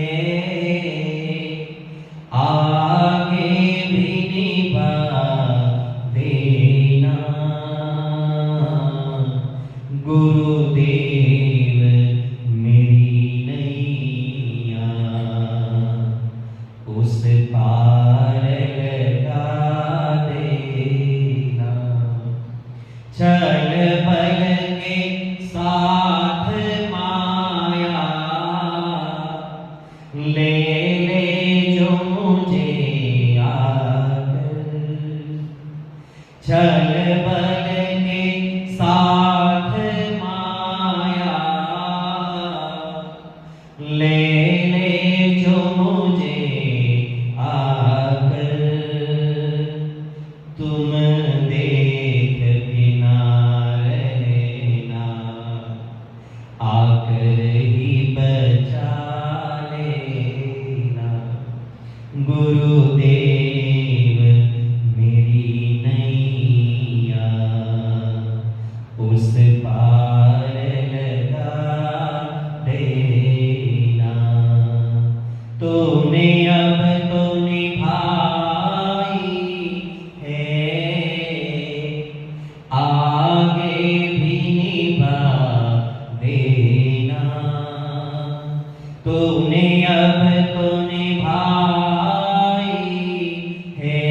आगे भी निभा देना. माया ले ले जो मुझे आकर छल बल के साथ माया ले ले जो मुझे आकर तुम देख बिना रहना आकर ही बचा लेना गुरुदेव मेरी नैया उस पार लगा देना तूने अब तो निभाई है आगे भी निभा देना तूने अब तो निभाई है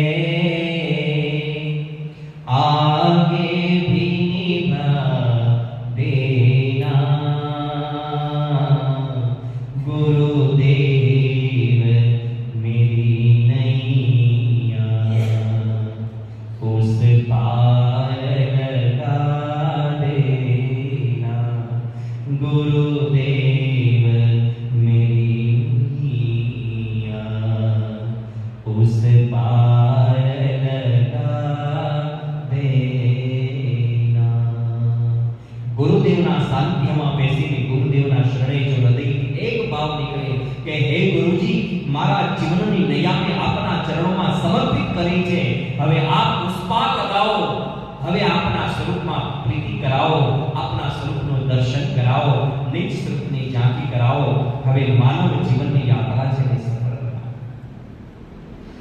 आगे भी निभा देना गुरुदेव मेरी नैया उस पार लगा देना गुरुदेव मेरी नैया उस पार लगा देना गुरुदेवना सानिध्यમાં બેસીને ગુરુદેવના શરણે જો હૃદયથી એક ભાવ નીકળે કે હે ગુરુજી મારા જીવનની નૈયાને આપના ચરણોમાં સમર્પિત કરી છે હવે આપ પુષ્પા લગાવો હવે આપના સ્વરૂપમાં પ્રીતિ કરાવો આપના સ્વરૂપનું દર્શન કરાવો નિજ સ્વરૂપની ઝાંખી કરાવો હવે માનવ જીવનની યાત્રા છે તે સફળ બનાવો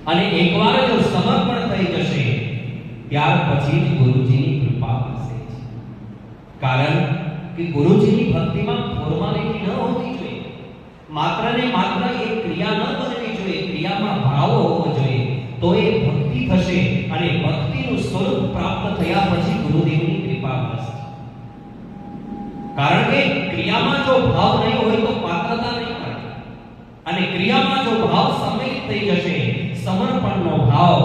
અને એકવાર જો સમર્પણ થઈ જશે ત્યાર પછી જ ગુરુજીની કૃપા મળશે કારણ કે ગુરુજીની ભક્તિમાં ફોર્માલિટી ન હોવી જોઈએ માત્ર ને માત્ર એક ક્રિયા ન બનવી જોઈએ ક્રિયામાં ભાવ હોવો જોઈએ તો એ ભક્તિ થશે અને ભક્તિનું સ્વરૂપ પ્રાપ્ત થયા પછી ગુરુદેવની કૃપા મળશે કારણ કે ક્રિયામાં જો ભાવ નહીં હોય તો પાત્રતા નહીં મળે અને ક્રિયામાં જો ભાવ સંમિલિત થઈ જશે સમર્પણનો ભાવ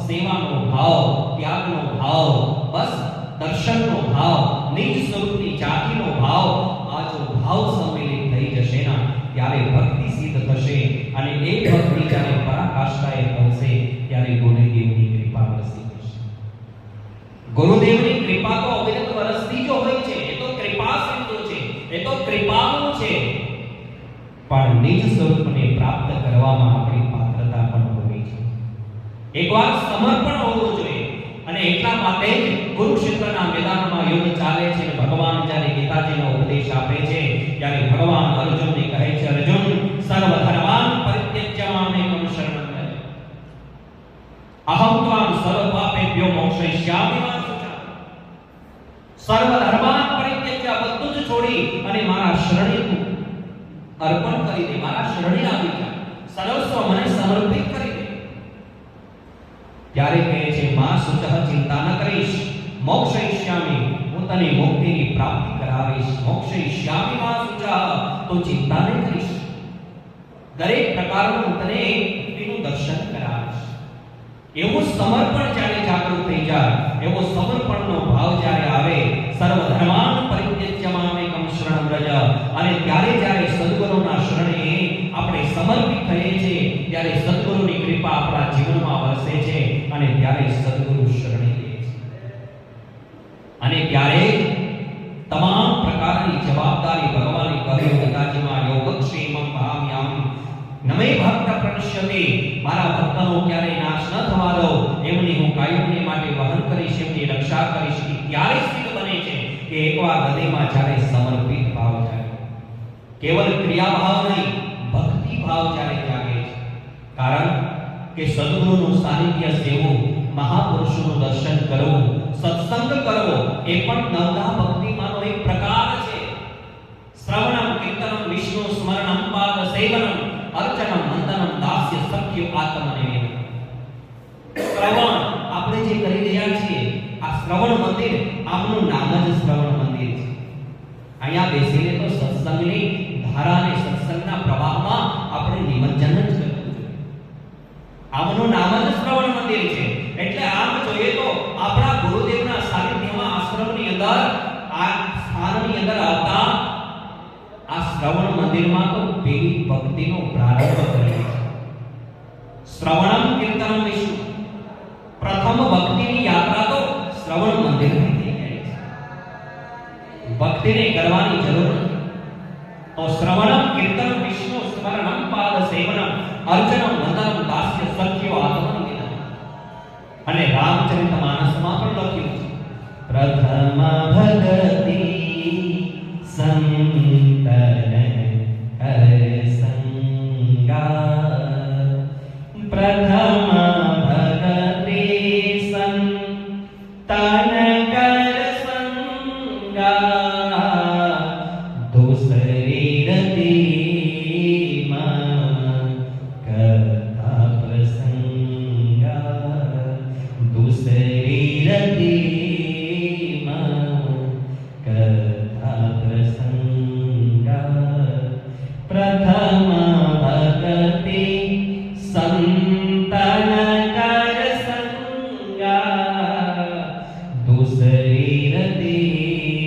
સેવાનો ભાવ ત્યાગનો ભાવ બસ દર્શનનો ભાવ નિજ સ્વરૂપની જાતિનો ભાવ આ જો ભાવ સંમિલિત થઈ જશે ના ત્યારે ભક્તિ સિદ્ધ થશે અને એ ભક્તિ જ્યારે પરાકાષ્ઠાએ પહોંચશે ત્યારે ગુરુદેવની કૃપા વરસી જશે ગુરુદેવની કૃપા તો અવિરત વરસતી જ હોય છે એ તો કૃપા સિંધુ છે એ તો કૃપાળુ છે પણ નિજ સ્વરૂપને પ્રાપ્ત કરવામાં આપણી પાત્રતા પણ હોવી છે એકવાર સમર્પણ હોવું જોઈએ અને એટલા માટે જ કુરુક્ષેત્રના મેદાનમાં યુદ્ધ ચાલે છે અને ભગવાન જ્યારે ગીતાજીનો ઉપદેશ આપે છે ત્યારે ભગવાન અર્જુનને કહે છે અર્જુન સર્વ ધર્માન પરિત્યજ્ય મામેકં શરણં વ્રજ અહં ત્વાં સર્વ પાપેભ્યો મોક્ષયિષ્યામિ મા શુચઃ સર્વ ધર્માન પરિત્યજ્ય બધું જ છોડી અને મારા શરણે તું અર્પણ કરી દે મારા શરણે આવી જા સર્વસ્વ મને સમર્પિત કરી દે ત્યારે કહે છે મા શુચઃ ચિંતા ન કરીશ મોક્ષયિષ્યામિ હું તને મુક્તિની પ્રાપ્તિ કરાવીશ મોક્ષયિષ્યામિ મા શુચઃ તો ચિંતા ન કરીશ દરેક પ્રકારનું હું તને મુક્તિનું દર્શન કરાવીશ એવું સમર્પણ જ્યારે જાગૃત થઈ જાય એવો સમર્પણનો ભાવ જ્યારે આવે સર્વ ધર્માન પરિત્યજ્ય મામેકં શરણં વ્રજ અને ત્યારે જ્યારે સદ્ગુરુના શરણે આપણે સમર્પિત થઈએ છીએ ત્યારે સદ્ગુરુની કૃપા આપણા જીવનમાં વરસે છે અને ત્યારે સદ્ગુરુ શરણે લે છે અને ત્યારે તમામ પ્રકારની જવાબદારી ભગવાને કહ્યું ગીતાજીમાં યોગક્ષેમં ભામ્યામિ નમે ભક્ત પ્રણશ્યતે મારા ભક્તનો ક્યારેય નાશ ન થવા દો એમની હું કાયમને માટે વહન કરીશ એમની રક્ષા કરીશ ત્યારે સિદ્ધ બને છે કે એકવાર હૃદયમાં જ્યારે સમર્પિત ભાવ જાગે કેવલ ક્રિયા ભાવ નહીં ભક્તિ ભાવ જ્યારે જાગે છે કારણ કે સદ્ગુરુનું સાનિધ્ય સેવું મહાપુરુષોનું દર્શન કરવું સત્સંગ કરવો એ પણ નવધા ભક્તિમાંનો એક પ્રકાર છે શ્રવણમ કીર્તનમ વિષ્ણુ સ્મરણમ પાદ સેવનમ અર્ચનમ વંદનમ દાસ્ય સખ્ય આત્મનિવેદન શ્રવણ આપણે જે કરી રહ્યા છીએ આ શ્રવણ મંદિર આપનું નામ જ શ્રવણ મંદિર છે અહીંયા બેસીને તો સત્સંગની ધારા અને સત્સંગના પ્રવાહમાં આપણે નિમજ્જન જ કરવું જોઈએ. આમનું નામ જ શ્રવણ મંદિર છે. એટલે આમ જોઈએ તો આપણા ગુરુદેવના સાનિધ્યમાં આશ્રમની અંદર આ સ્થાનની અંદર આવતા આ શ્રવણ મંદિરમાં તો પેલી ભક્તિનો પ્રારંભ કરીએ છીએ. શ્રવણમ કીર્તનમ વિષ્ણુ. પ્રથમ ભક્તિની યાત્રા તો શ્રવણ મંદિરથી થઈ જાય છે. ભક્તિને કરવાની જરૂર નથી. તો શ્રવણમ કીર્તનમ વિષ્ણુ સ્મરણમ પાદ સેવનમ અર્ચનમ વંદનમ દાસ્ય સખ્યો આત્મનિવેદન. અને રામચરિતમાનસમાં પણ લખ્યું છે પ્રથમ ભક્તિ સંતન હર સંગા. પ્રથમ ભક્તિ સંતન કર સંગા. દૂસરી રતિમાં કથા પ્રસંગા. દૂસરી રતિમાં કથા પ્રસંગા. પ્રથમ ભક્તિ સંતન કર સંગા. દૂસરી રતિમાં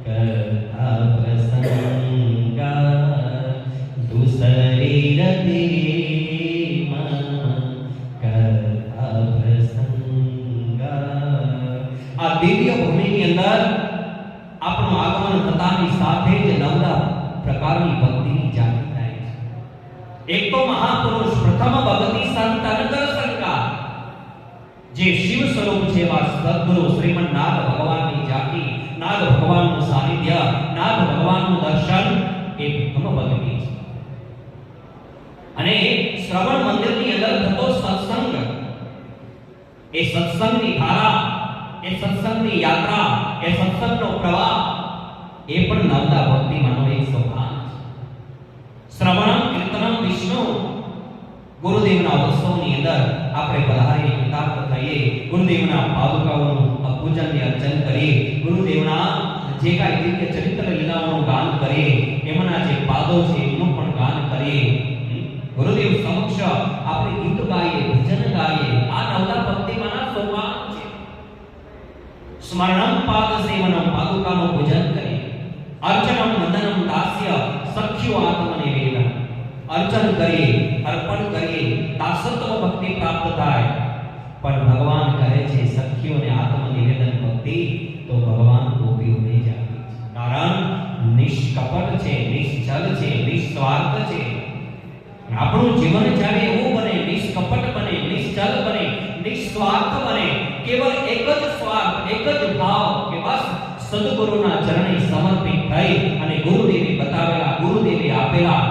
કથા પ્રસંગા. દૂસરી રતિમાં કથા પ્રસંગા. આ દિવ્ય ભૂમિની અંદર આપણું આગમન થતાની સાથે જ નવદા પ્રકારની ભક્તિની જાગૃતિ થાય છે. એક તો મહાપુરુષ પ્રથમ ભક્તિ સંત અનંતર સંગા. જે શિવ સ્વરૂપ છે એવા સદ્ગુરુ શ્રીમન નાથ ભગવાનની જાતિ, નાથ ભગવાનનું સાનિધ્ય, નાથ ભગવાનનું દર્શન એ પ્રથમ ભક્તિ છે. અને શ્રવણ મંદિરની અંદર થતો સત્સંગ, એ સત્સંગની ધારા, એ સત્સંગની યાત્રા, એ સત્સંગનો પ્રવાહ એ પણ નવદા ભક્તિમાંનો એક સોપાન છે. શ્રવણમ કીર્તનમ વિષ્ણુ. ગુરુદેવના ઉત્સવની અંદર આપણે પધારીને કૃતાર્થ થઈએ, ગુરુદેવના પાદુકાઓનું પૂજન અર્ચન કરીએ, ગુરુદેવના જે કાંઈ દિવ્ય ચરિત્ર લીલાઓનું ગાન કરીએ, એમના જે પાદો છે એમનું પણ ગાન કરીએ, ગુરુદેવ સમક્ષ આપણે ગીત ગાઈએ, ભજન ગાઈએ. આ નવદા ભક્તિમાંના સોપાન છે. સ્મરણમ પાદ સેવનમ, પાદુકાનું પૂજન કરીએ. અર્ચનમ વંદનમ દાસ્ય સખ્યો આત્મનિવેદન. અર્ચન કરીએ, અર્પણ કરીએ, દાસત્વ ભક્તિ પ્રાપ્ત થાય. પણ ભગવાન કહે છે સખ્યોને આત્મનિવેદન ભક્તિ તો ભગવાન ગોપીઓને જ આપી છે. કારણ નિષ્કપટ છે, નિશ્ચલ છે, નિસ્વાર્થ છે. આપણું જીવન જ્યારે એવું બને, નિષ્કપટ બને, નિશ્ચલ બને, નિસ્વાર્થ બને, કેવળ એક જ સ્વાર્થ, એક જ ભાવ કે બસ સદગુરુના ચરણે સમર્પિત થઈ અને ગુરુદેવે બતાવેલા, ગુરુદેવે આપેલા,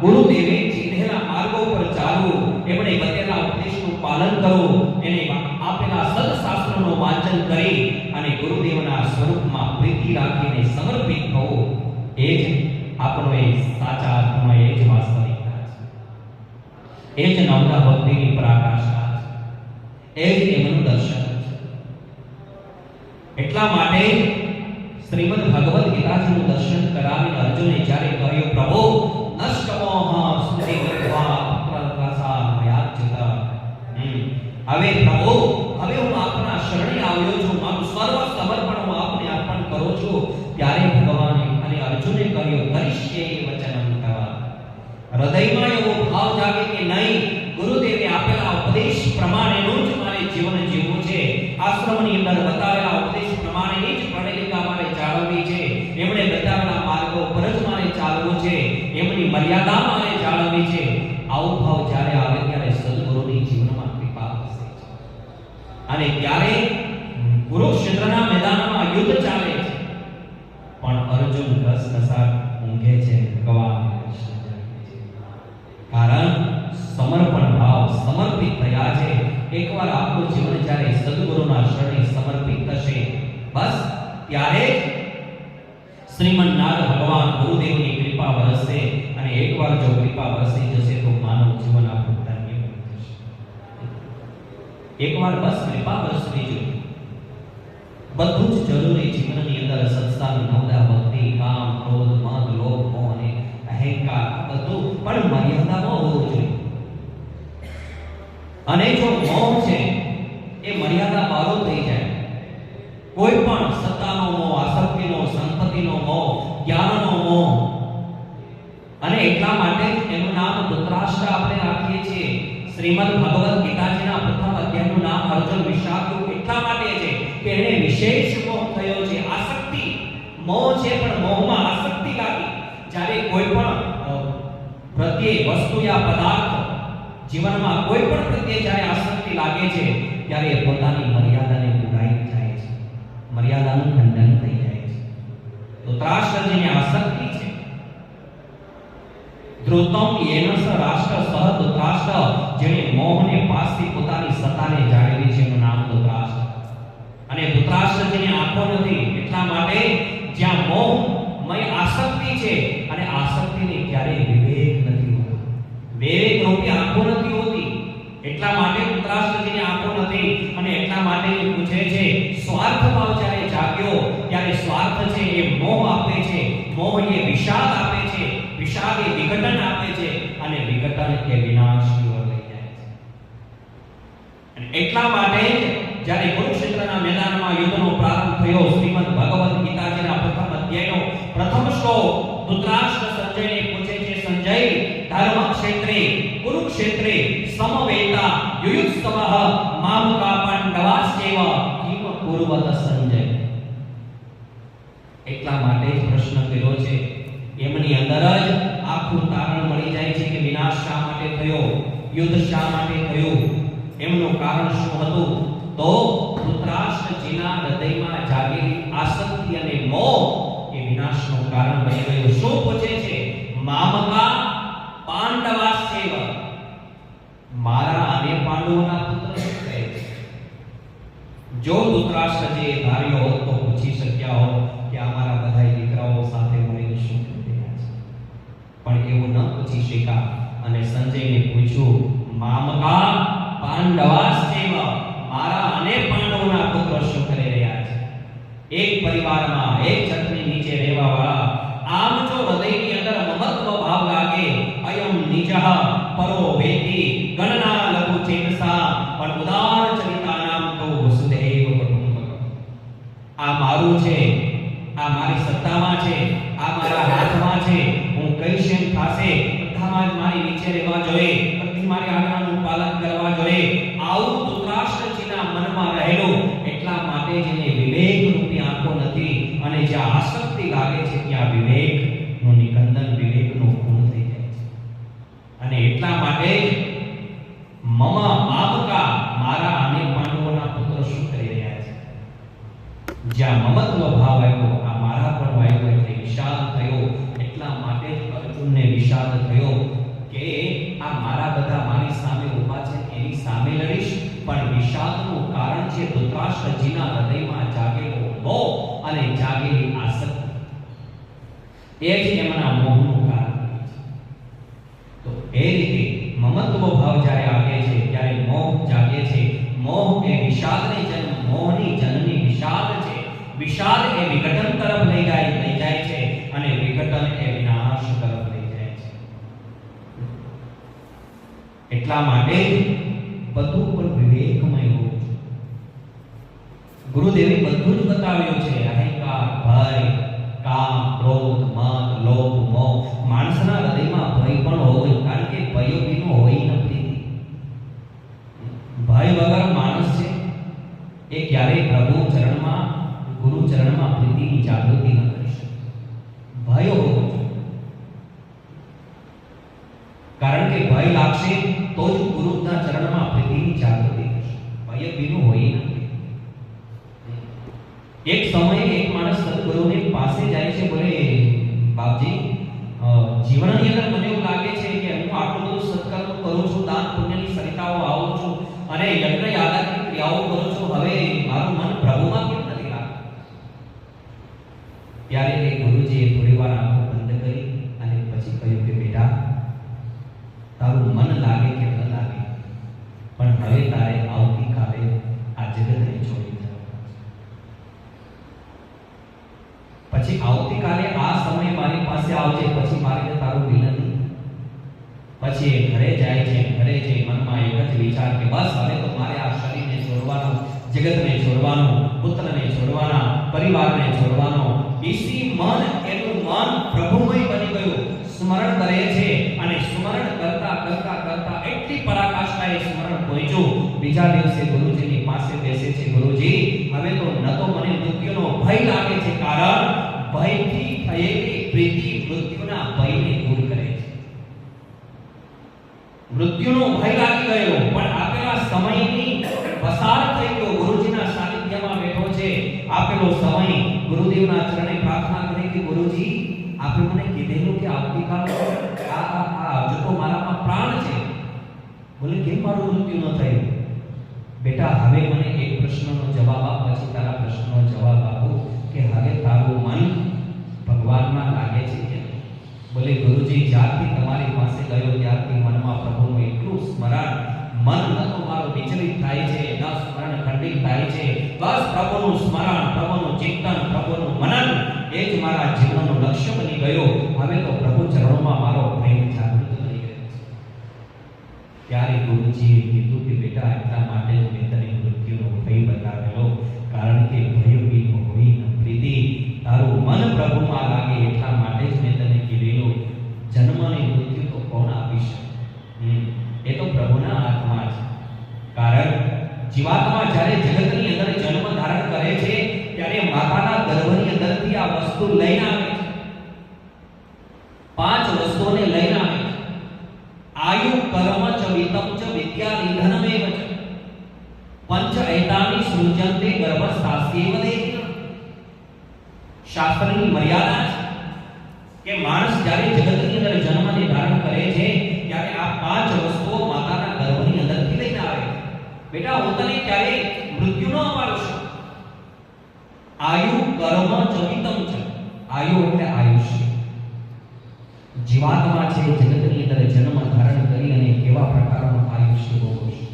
ગુરુદેવે ચીંધેલા માર્ગો પર ચાલવું, એમણે બતાવેલા ઉપદેશનું પાલન કરવું, એને આપેલા સદશાસ્ત્રનું વાંચન કરી અને ગુરુદેવના સ્વરૂપમાં પ્રીતિ રાખીને સમર્પિત થવું, એ જ આપણો એ સાચા અર્થમાં એ જ વાસ્તવિકતા છે. એ જ નવદા ભક્તિની પરાકાષ્ઠા છે. એ જ એમનું દર્શન છે. એટલા માટે શ્રીમદ ભગવદ ગીતાજીનું દર્શન કરાવીને અર્જુને જ્યારે કહ્યું પ્રભુ નષ્ટમોહ સ્મૃતિ વિદ્વા પુત્રકાસા મયાચ્યુત. હવે પ્રભુ, હવે હું આપના શરણે આવ્યો છું, મારું સર્વ સમર્પણ હું આપને અર્પણ કરું છું. ત્યારે ભગવાને અને અર્જુને કહ્યું કરીશ્યે વચનમ તવ. હૃદયમાં એવો ભાવ જાગે કે નહીં, ગુરુદેવે આપેલા ઉપદેશ પ્રમાણેનું જ મારે જીવન જીવવું છે. આશ્રમની અંદર બતાવેલા ઉપદેશ પ્રમાણેની જ પ્રણાલિકા મારે જાળવવી છે. એમણે બતાવેલા માર્ગો પર જ મારે ચાલવું છે. એમની મર્યાદા મારે જાળવવી છે. આવો ભાવ જ્યારે આવે ત્યારે સદગુરુની જીવનમાં કૃપા વરસે છે. અને ત્યારે કુરુક્ષેત્રના મેદાનમાં યુદ્ધ ચાલે છે, પણ અર્જુન ઘસઘસાટ ઊંઘે છે. ભગવાન કારણ સમર્પણ ભાવ, સમર્પિત થયા છે. એકવાર આપણું જીવન જ્યારે સદગુરુના શરણે સમર્પિત થશે, બસ ત્યારે શ્રીમન્નાથ ભગવાન ગુરુદેવની કૃપા વરસશે. અને એકવાર જો કૃપા વરસી જશે તો માનવ જીવન આપણું ધન્ય બની જશે. એકવાર બસ કૃપા વરસવી જોઈએ, બધું જ જરૂરી જીવન જીવનની અંદર સત્સંગ, નવદા, ભક્તિ, કામ, ક્રોધ, મદ, લોભ, મોહ અને અહંકાર બધું પણ મર્યાદામાં હોવું જોઈએ. અને જો મોહ છે એ મર્યાદા બારો થઈ જાય, કોઈ પણ સત્તાનો મોહ, આસક્તિનો, સંપત્તિનો મોહ, જ્ઞાનનો મોહ, અને એટલા માટે એનું નામ ધૃતરાષ્ટ્ર આપણે રાખીએ છીએ. શ્રીમદ ભગવદ ગીતાજીના પ્રથમ અધ્યાયનું નામ અર્જુન વિષાદનું એટલા માટે છે કે એને વિશેષ મોહ થયો છે. આસક્તિ મોહ છે, પણ મોહમાં આસક્તિ લાગી. જ્યારે કોઈ પણ પ્રત્યે વસ્તુ યા પદાર્થ જીવનમાં કોઈ પણ પ્રત્યે જ્યારે આસક્તિ લાગે છે ત્યારે એ પોતાની મર્યાદાને ભૂલાઈ જાય છે, મર્યાદાનું ખંડન થઈ જાય છે. ધૃતરાષ્ટ્રજીને આસક્તિ છે. ધ્રુતમ યેનસ રાષ્ટ્ર સહ ધૃતરાષ્ટ્ર, જેણે મોહને પાસથી પોતાની સત્તાને જાળવી છે, એનું નામ ધૃતરાષ્ટ્ર. અને ધૃતરાષ્ટ્રજીને આંખો નથી, એટલા માટે જ્યાં મોહમય આસક્તિ છે અને આસક્તિને ક્યારેય વિવેક નથી હોતો, વિવેક રૂપી આંખો નથી હોતી, એટલા માટે ધૃતરાષ્ટ્રજીને આંખો નથી. અને એટલા માટે પૂછે છે, સ્વાર્થ ભાવ જ્યારે જાગ્યો ત્યારે સ્વાર્થ છે એ મોહ આપે છે, મોહ એ વિષાદ આપે છે, વિષાદ એ વિઘટન આપે છે, અને વિઘટન એ વિનાશ તરફ લઈ જાય છે. અને એટલા માટે જ્યારે કુરુક્ષેત્રના મેદાનમાં યુદ્ધનો પ્રારંભ થયો, શ્રીમદ ભગવદ ગીતાજીના પ્રથમ અધ્યાયનો પ્રથમ શ્લોક ધૃતરાષ્ટ્ર સંજયને પૂછે છે, સંજય, ધર્મ ક્ષેત્રે કુરુક્ષેત્રે સમવેતા યુયુત્સવઃ મામકા પાંડવાશ્ચૈવ કિમ કુર્વત સંજય. એટલા માટે જ પ્રશ્ન કર્યો છે. એમની અંદર જ આખું તારણ મળી જાય છે કે વિનાશ શા માટે થયો, યુદ્ધ શા માટે થયું, એમનું કારણ શું હતું. તો ધૃતરાષ્ટ્રજીના હૃદયમાં જાગેલી આસક્તિ અને મોહ એ વિનાશનું કારણ બની ગયું. શું પૂછે છે? મામકા પાંડવાશ્ચૈવ, મારા અને પાંડવોના પુત્ર શું કહે છે? જો ધૃતરાષ્ટ્રજીએ ધાર્યો હોત તો પૂછી શક્યા હોત કે અમારા બધા દીકરાઓ સાથે મળીને શું કરી રહ્યા છે, પણ એવું ન પૂછી શક્યા. અને સંજયને પૂછ્યું, મામકા પાંડવાશ્ચૈવ, મારા અને પાંડવોના પુત્ર શું કરી રહ્યા છે? એક પરિવારમાં એક છતની નીચે રહેવા વાળા, આમ જો હૃદયની અંદર મમત્વ ભાવ લાગે, અયમ નિજઃ પરો વેતિ ગણના લઘુ ચેતસા, પણ ઉદાર ચરિતાનામ તો વસુધૈવ કુટુંબકમ. આ મારું છે, આ મારી સત્તામાં છે, આ મારા હાથમાં છે, હું કઈશ એમ થાશે, બધામાં જ મારી નીચે રહેવા જોઈએ, બધી મારી આજ્ઞાનું પાલન કરવા જોઈએ. આવું ધૃતરાષ્ટ્રજીના મનમાં રહેલું. એટલા માટે જેને વિવેક રૂપી આંખો નથી, અને જ્યાં આસક્તિ લાગે છે ત્યાં વિવેકનું નિકંદન, વિવેકનો ખૂણ થઈ જાય છે. અને એટલા માટે મમ મામકા, મારા અને પાંડવોના પુત્ર શું કરી રહ્યા છે? જ્યાં મમત્વ ભાવ આવ્યો, આ મારા પર આવ્યો એટલે વિષાદ થયો. એટલા માટે જ અર્જુનને વિષાદ થયો કે આ મારા બધા મારી સામે ઊભા છે, એની સામે લડીશ. પણ વિષાદનું કારણ છે ધૃતરાષ્ટ્રજીના હૃદયમાં જાગેલો મોહ અને જાગેલી આસક્તિ, એ જ એમના મોહનું કારણ છે. તો એ રીતે મમત્વ ભાવ જ્યારે આવે છે ત્યારે મોહ જાગે છે. મોહ એ વિષાદને જન્મ, મોહની જનની વિષાદ છે. વિષાદ એ વિઘટન તરફ લઈ જાય છે, અને વિઘટન એ વિનાશ તરફ લઈ જાય છે. એટલા માટે બધું પર વિવેકમય હોવું જોઈએ. ગુરુદેવે બધું જ બતાવ્યું છે. અહંકાર, ભય, કામ, ક્રોધ, મદ, લોભ, મોહ. માણસના હૃદયમાં ભય પણ હોવો જોઈએ, કારણ કે ભય વિનો હોય નથી. ભય વગર માણસ છે એ ક્યારેય પ્રભુ ચરણમાં, ગુરુ ચરણમાં પ્રીતિની જાગૃતિ ન કરી શકે. ભય હોવો જોઈએ, કારણ કે ભય લાગશે તો જ ગુરુના ચરણમાં પ્રીતિની જાગૃતિ થશે. ભય વિનું હોય નથી. એક સમયે એક માણસ સદગુરુની પાસે જાય છે, બોલે, બાપજી, જીવનની અંદર મને એવું લાગે છે કે હું આટલું બધું સત્કર્મ કરું છું, દાન પુણ્યની સરિતાઓ આવું છું, અને યજ્ઞ યાગાદિક ક્રિયાઓ કરું છું, હવે મારું મન પ્રભુમાં કેમ નથી લાગતું? ત્યારે એ ગુરુજીએ થોડી વાર આંખો બંધ કરી અને પછી કહ્યું કે બેટા, તારું મન લાગે કે ન લાગે, પણ હવે તારે આવતીકાલે આ જગતને છોડી જવાનું છે. પછી એ ઘરે જાય છે. ઘરે જઈ મનમાં એક જ વિચાર કે બસ હવે તો મારે આ શરીરને છોડવાનું, જગતને છોડવાનું, પુત્રને છોડવાના, પરિવારને છોડવાનો. ઈસી મન એનું મન પ્રભુમય બની ગયું. સ્મરણ કરે છે અને સ્મરણ કરતા કરતા કરતા એટલી પરાકાષ્ઠાએ સ્મરણ પહોંચ્યું. બીજા દિવસે ગુરુજીની પાસે બેસે છે. ગુરુજી, હવે તો ન તો મને મૃત્યુનો ભય લાગે છે, કારણ ભયથી થયેલી પ્રીતિ મૃત્યુના ભયને દૂર કરે છે. મૃત્યુનો ભય લાગી ગયો, પણ આપેલા સમયની પસાર થઈ ગયો. ગુરુજીના સાનિધ્યમાં બેઠો છે. આપેલો સમય ગુરુદેવના ચરણે પ્રાર્થના કરી કે ગુરુજી, આપે મને કીધેલું કે આવતીકાલ હજુ તો મારામાં પ્રાણ છે. બોલે કેમ મારું મૃત્યુ ન થયું? બેટા, હવે મને એક પ્રશ્નનો જવાબ આપ, પછી તારા પ્રશ્નનો જવાબ આપું કે હવે તારું મન ભગવાનમાં લાગે છે કે નહીં? બોલે ગુરુજી, જ્યારથી તમારી પાસે ગયો ત્યારથી મનમાં પ્રભુનું એટલું સ્મરણ, મન ન તો મારું વિચલિત થાય છે, ન સ્મરણ ખંડિત થાય છે. બસ પ્રભુનું સ્મરણ, પ્રભુનું ચિંતન, પ્રભુનું મનન એ જ મારા જીવનનું લક્ષ્ય બની ગયો. હવે તો પ્રભુ ચરણોમાં મારો પ્રેમ જાગૃત થઈ ગયો છે. ત્યારે ગુરુજીએ કીધું કે બેટા, એટલા માટે જ મેં તને મૃત્યુનો ભય બતાવેલો, કારણ કે ભયહીન હોય ન પ્રીતિ. તારું મન પ્રભુમાં લાગે એટલા માટે જ મેં તને કીધેલું. જન્મ અને મૃત્યુ તો કોણ આપી શકે? એ તો પ્રભુના હાથમાં છે. કારણ જીવાત્મા જ્યારે જગતની અંદર જન્મ ધારણ કરે છે ત્યારે માતાના ગર્ભની અંદરથી આ વસ્તુ લઈને આવે છે. 5 વસ્તુઓને લઈને આવે છે. આયુ, કર્મ ચ વિત્તમ ચ વિદ્યા નિધનમેવ ચ પંચ એતાની સૃજન્તે ગર્ભસ્થાસ્યેવ દેહિ. શાસ્ત્રની મર્યાદા છે કે માણસ જ્યારે જગતની અંદર જન્મને ધારણ કરે છે ત્યારે આ 5 વસ્તુઓ માતાના ગર્ભની અંદરથી લઈને આવે છે. બેટા, હું તને ક્યારે મૃત્યુ ન અપાડું છું. આયુ, કર્મ ચ વિત્તમ ચ. આયુ એટલે આયુષ્ય. જીવાત્મા છે જગતની અંદર જન્મ ધારણ કરી અને કેવા પ્રકારનું આયુષ્ય ભોગવશે,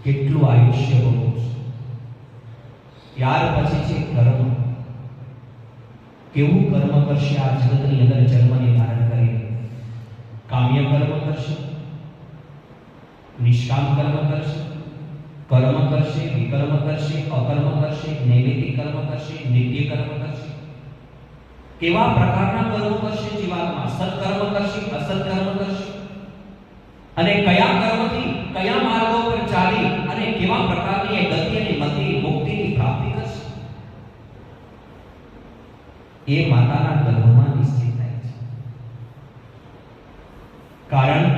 કેટલું આયુષ્ય ભોગવશે. ત્યાર પછી છે કર્મ. કેવું કર્મ કરશે આ જગતની અંદર જન્મને ધારણ કરી? કામ્ય કર્મ કરશે, નિષ્કામ કર્મ કરશે, કર્મ કરશે, વિકર્મ કરશે, અકર્મ કરશે, નૈમિત્તિક કર્મ કરશે, નિત્ય કર્મ કરશે. કેવા પ્રકારના કર્મો કરશે જીવાત્મા? સત્કર્મ કરશે, અસત્કર્મ કરશે, અને કયા કર્મથી કયા માર્ગો પર ચાલી અને કેવા પ્રકારની એ ગતિ અને મતિ મુક્તિની પ્રાપ્તિ કરશે, એ માતાના ગર્ભમાં નિશ્ચિત થાય છે. કારણ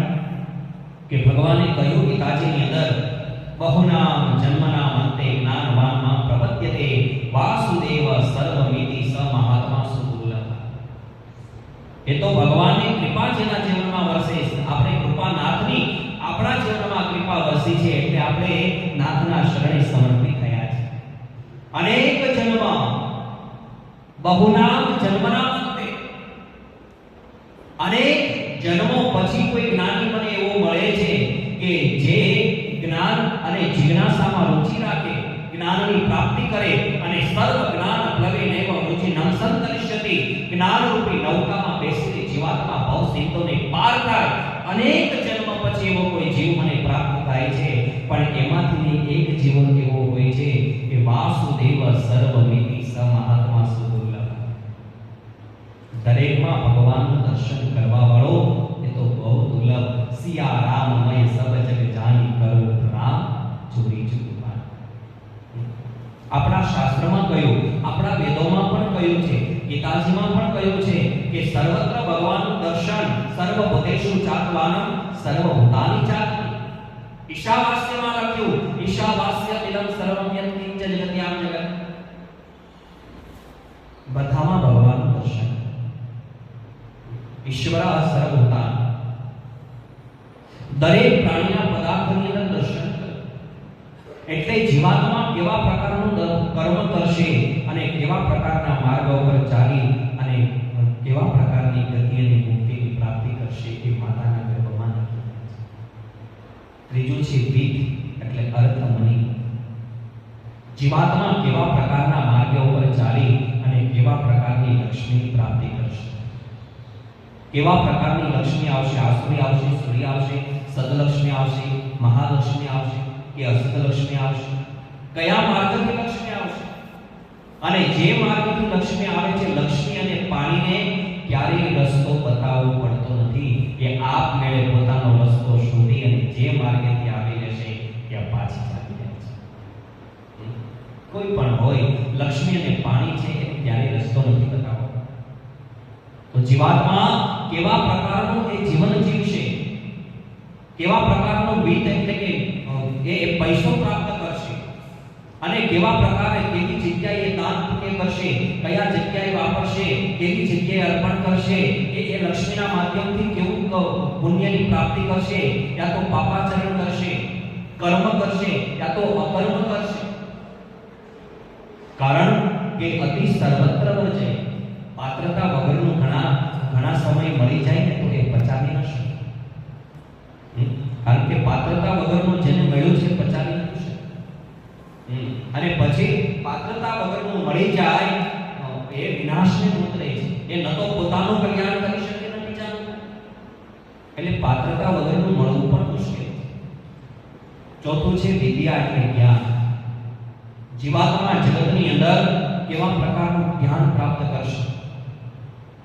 કે ભગવાને કહ્યું ગીતાજીની અંદર, બહુનામ જન્મનામ અંતે જ્ઞાનવાનમાં પ્રપદ્યતે વાસુદેવ સર્વમિતિ સ મહાત્મા સુદુર્લભ. એ તો ભગવાનની કૃપા જેના જીવનમાં વરસે, આપણે કૃપાનાથની આપણા જીવનમાં કૃપા વરસી છે એટલે આપણે નાથના શરણે સમર્પિત થયા છે. અનેક જન્મ, બહુનામ જન્મનામ અંતે, અનેક જન્મો પછી કોઈ જ્ઞાની મને એવો મળે છે કે જે જ્ઞાન અને જિજ્ઞાસામાં રુચિ રાખે, જ્ઞાનની પ્રાપ્તિ કરે અને સર્વ જ્ઞાન પ્લવેનેવ રુચિ નંસંતરિષ્યતિ. જ્ઞાન રૂપી નૌકામાં બેસીને જીવાત્મા ભવસિંધોને પાર થાય. અનેક જન્મ પછી એવો કોઈ જીવ મને પ્રાપ્ત થાય છે, પણ એમાંથી એક જીવન એવો હોય છે કે વાસુદેવ સર્વમિતિ સ મહાત્મા સુદુર્લભ. દરેકમાં ભગવાનનું દર્શન કરવા વાળો એ તો બહુ દુર્લભ. સિયા રામમય સબ જગ જાની કરો રામ ચોરી ચૂકવા. આપણા શાસ્ત્રમાં કહ્યું, આપણા વેદોમાં પણ કહ્યું છે, ગીતાજીમાં પણ કહ્યું છે કે સર્વત્ર ભગવાનનું દર્શન, સર્વભૂતેષુ ચાત્માનમ સર્વભૂતાનિ ચાત્મા. ઈશાવાસ્યમાં લખ્યું, ઈશાવાસ્ય ઇદં સર્વં યત્ કિંચ જગત્યામ જગત. બધામાં ભગવાનનું દર્શન. ઈશ્વર સર્વભૂતાન, દરેક પ્રાણીના પદાર્થની અંદર દર્શન કરે. એટલે જીવાત્મા કેવા પ્રકારનું કર્મ કરશે અને કેવા પ્રકારના માર્ગ ઉપર ચાલી અને કેવા પ્રકારની ગતિ અને મુક્તિની પ્રાપ્તિ કરશે એ માતાના ગર્ભમાં નક્કી થાય છે. ત્રીજું છે વિધ એટલે અર્થ મની. જીવાત્મા કેવા પ્રકારના માર્ગ ઉપર ચાલી અને કેવા પ્રકારની લક્ષ્મીની પ્રાપ્તિ કરશે. કેવા પ્રકારની લક્ષ્મી આવશે? આસુરી આવશે, સૂર્ય આવશે, સદલક્ષ્મી આવશે, મહાલક્ષ્મી આવશે કે અસદલક્ષ્મી આવશે? કયા માર્ગથી લક્ષ્મી આવશે? અને જે માર્ગથી લક્ષ્મી આવે છે, લક્ષ્મી અને પાણીને ક્યારેય રસ્તો બતાવવો પડતો નથી. એ આપમેળે પોતાનો રસ્તો શોધી અને જે માર્ગેથી આવી રહેશે ત્યાં પાછી ચાલી જાય છે. કોઈ પણ હોય, લક્ષ્મી અને પાણી છે એ ક્યારેય રસ્તો નથી બતાવવો. તો જીવાત્મા કેવા પ્રકારનું એ જીવન જીવશે, કેવા પ્રકારનું વિત્ત એટલે કે એ પૈસો પ્રાપ્ત કરશે, અને કેવા પ્રકારે કેવી જગ્યાએ દાન પુણ્ય કરશે, કયા જગ્યાએ વાપરશે, કેવી જગ્યાએ અર્પણ કરશે, એ લક્ષ્મીના માધ્યમથી કેવું પુણ્યની પ્રાપ્તિ કરશે, યા તો પાપાચરણ કરશે, કર્મ કરશે, યા તો અકર્મ કરશે. કારણ કે અતિ સર્વત્ર વર્જે, પાત્રતા વગરનું ઘણા સમય મળી જાય ને તો એ પચાવી ન શકે. કારણ કે પાત્રતા વગરનું જેને મળ્યું છે પચાવી ન શકે. અને પછી પાત્રતા વગરનું મળી જાય એ વિનાશને ઉતરે છે. એ ન તો પોતાનું કલ્યાણ કરી શકે ન બીજાનું. એટલે પાત્રતા વગરનું મળવું પણ મુશ્કેલ છે. ચોથું છે વિદ્યા એટલે જ્ઞાન. જીવાત્મા જગતની અંદર કેવા પ્રકારનું જ્ઞાન પ્રાપ્ત કરશે,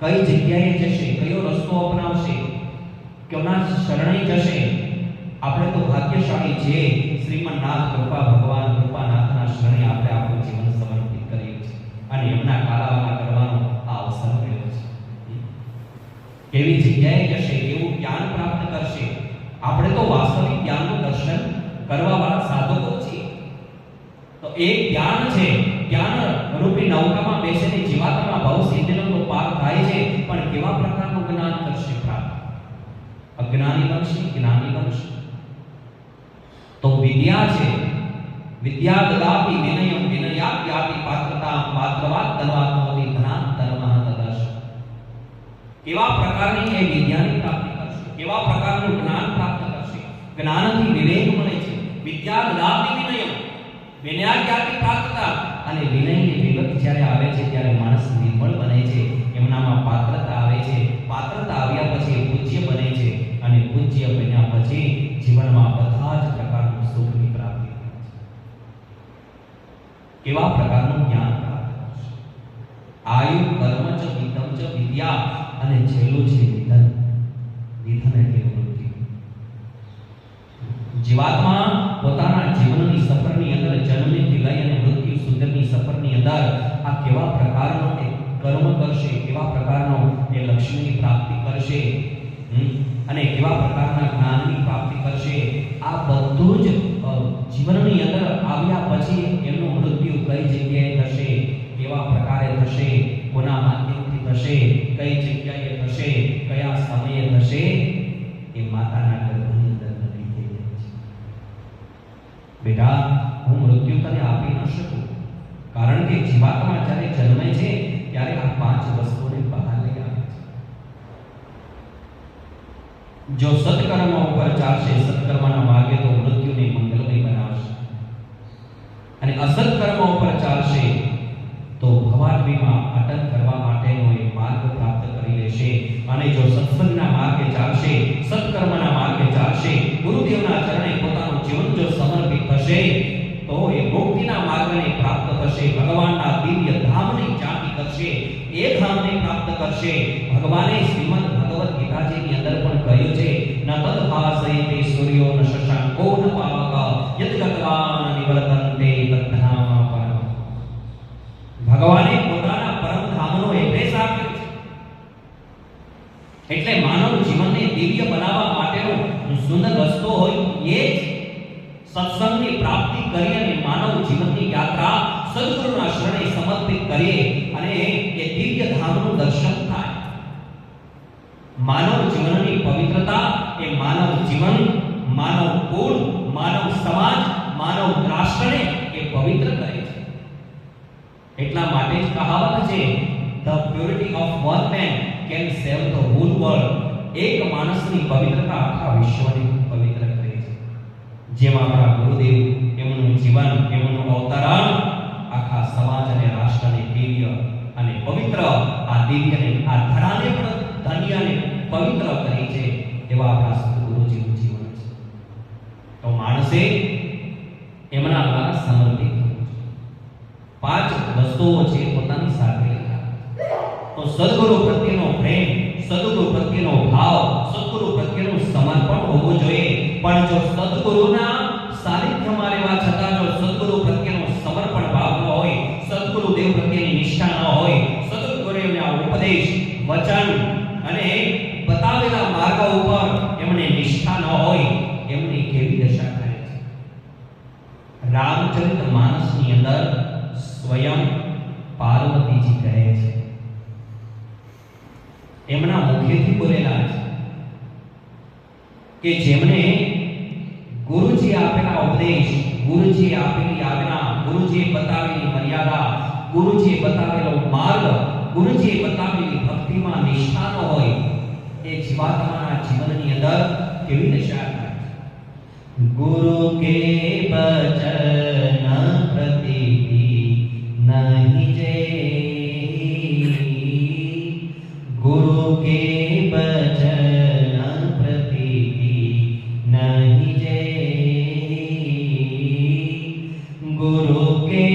કઈ જગ્યાએ જશે, કયો રસ્તો અપનાવશે, કોના શરણે જશે. આપણે તો ભાગ્યશાળી છે, શ્રીમન્નાથ કૃપા ભગવાન કૃપાનાથના શરણે આપણે આપણું જીવન સમર્પિત કર્યું છે અને એમના કાલાવાલા કરવાનો આ અવસર મળ્યો છે. કેવી જગ્યાએ જશે, કેવું જ્ઞાન પ્રાપ્ત કરશે. આપણે તો વાસ્તવિક જ્ઞાનનું દર્શન કરવાવાળા સાધકો છીએ. તો એ જ્ઞાન છે, જ્ઞાન રૂપી નૌકામાં બેસીને જીવાત્મા ભવ સિદ્ધિનો તો પાર થાય છે, પણ કેવા પ્રકારનું જ્ઞાન કરશે પ્રાપ્ત? અજ્ઞાની બનશે, જ્ઞાની બનશે. તો વિદ્યા છે, વિદ્યા દદાતિ વિનયમ વિનયાપ્યાતિ પાત્રતા પાત્રવાદ તન્વાત્મોતિ ધનાંતરમઃ તદર્શ. કેવા પ્રકારની એ વિદ્યાની પ્રાપ્તિ કરશે, કેવા પ્રકારનું જ્ઞાન પ્રાપ્ત કરશે. જ્ઞાનથી વિવેક મળે છે. વિદ્યા દદાતિ વિનયમ, વિનયાપ્યાતિ પાત્રતા, અને વિનયની વિવેક જ્યારે આવે છે ત્યારે માણસ નિર્મળ બને છે, એમનામાં પાત્રતા આવે છે. પાત્રતા આવ્યા પછી પૂજ્ય બને છે, અને પૂજ્ય બન્યા પછી જીવનમાં બધા જ પ્રકારનું સુખની પ્રાપ્તિ થાય છે. કેવા પ્રકારનું જ્ઞાન પ્રાપ્ત કરશે? આયુ કર્મ ચ વિદ્મ ચ વિદ્યા, અને છેલ્લું છે વિધન. વિધન એટલે મૃત્યુ. જીવાત્મા પોતાના જીવનની સફરની અંદર જન્મથી લઈ અને મૃત્યુ સુધીની સફરની અંદર આ કેવા પ્રકારનો કર્મ કરશે, કેવા પ્રકારનો એ લક્ષ્મીની પ્રાપ્તિ કરશે, અને કેવા પ્રકારના જ્ઞાનની પ્રાપ્તિ કરશે. આ બધું જ જીવનની અંદર આવ્યા પછી એમનું મૃત્યુ કઈ જગ્યાએ થશે, કેવા પ્રકારે થશે, કોના માધ્યમથી થશે, કઈ જગ્યાએ થશે, કયા સમયે થશે, એ માતાના ગર્ભની અંદર નક્કી થઈ જાય છે. બેટા, હું મૃત્યુ તને આપી ન શકું, કારણ કે જીવાત્મા જ્યારે જન્મે છે ત્યારે આ પાંચ વસ્તુને બહાર લઈ આવે છે. જો સત્કર્મ ઉપર ચાલશે, સત્કર્મના માર્ગે તો મૃત્યુને મંગલમય બનાવશે, અને અસત્કર્મ ઉપર ચાલશે તો ભવાડવીમાં અટક કરવા માટેનો એક માર્ગ પ્રાપ્ત કરી લેશે. અને જો સત્સંગના માર્ગે ચાલશે, સત્કર્મના માર્ગે ચાલશે, ગુરુદેવના ચરણે પોતાનું જીવન જો સમર્પિત થશે તો એ મુક્તિના માર્ગને પ્રાપ્ત થશે. ભગવાનના દિવ્ય ધામની ઝાંખી કરશે, એ ધામને પ્રાપ્ત કરશે. ભગવાને શ્રીમદ ભગવદ ગીતાજીની અંદર પણ કહ્યું છે, ન તદ્ભાસયતે સૂર્યો ન શશાંકો ન પાવક યદ ગતવાન નિવર્તન્તે તદ્ધામ પરમ. ભગવાને પોતાના પરમ ધામનો એડ્રેસ આપ્યો છે. એટલે માનવ જીવનને દિવ્ય બનાવવા માટેનો સુંદર રસ્તો હોય એ સત્સંગની પ્રાપ્તિ કરી અને માનવ જીવનની યાત્રા સદગુરુના શરણે સમર્પિત કરીએ અને એ દિવ્ય ધામનું દર્શન થાય. માનવ જીવનની પવિત્રતા એ માનવ જીવન, માનવ કુળ, માનવ સમાજ, માનવ રાષ્ટ્રને એ પવિત્ર કરે છે. એટલા માટે જ કહાવત છે, the purity of one man can save the whole world. એક માણસની પવિત્રતા આખા વિશ્વને પવિત્ર કરે છે. જેમ આપણા ગુરુદેવ, એમનું જીવન, એમનું અવતરણ આખા સમાજ અને રાષ્ટ્રને દિવ્ય અને પવિત્ર, આ દિવ્યને, આ ધરાને પણ ધન્ય અને પવિત્ર કરી છે એવા આપણા સદગુરુજીનું જીવન છે. તો માણસે એમના દ્વારા સમર્પિત થવું છે. 5 વસ્તુઓ છે પોતાની સાથે લેવા. તો સદગુરુ પ્રત્યેનો પ્રેમ, સદગુરુ પ્રત્યેનો ભાવ, સદગુરુ પ્રત્યેનું સમર્પણ હોવું જોઈએ. પણ જો સદગુરુના સાનિધ્યમાં રહેવા છતાં જો સદગુરુ પ્રત્યેનો સમર્પણ ભાવ ન હોય, સદગુરુ દેવ પ્રત્યેની નિષ્ઠા ન હોય, સદગુરુના ઉપદેશ, વચન અને બતાવેલા માર્ગ ઉપર એમને નિષ્ઠા ન હોય, એમની કેવી દશા થાય છે. રામચરિત માનસની અંદર સ્વયં પાર્વતીજી કહે છે, એમના મુખેથી બોલેલા છે કે જેમને ગુરુજી આપેલા ઉપદેશ, ગુરુજી આપેલી આજ્ઞા, ગુરુજી બતાવેલી મર્યાદા, ગુરુજી બતાવેલો માર્ગ, ગુરુજી બતાવેલી ભક્તિમાં નિષ્ઠા ન હોય, એ જીવાત્માના જીવનની અંદર કેવી દશા થાય. ગુરુ કે વચન પ્રતિતિ નહીં જે, ગુરુ કે વચન પ્રતિતિ નહીં જે, ગુરુ के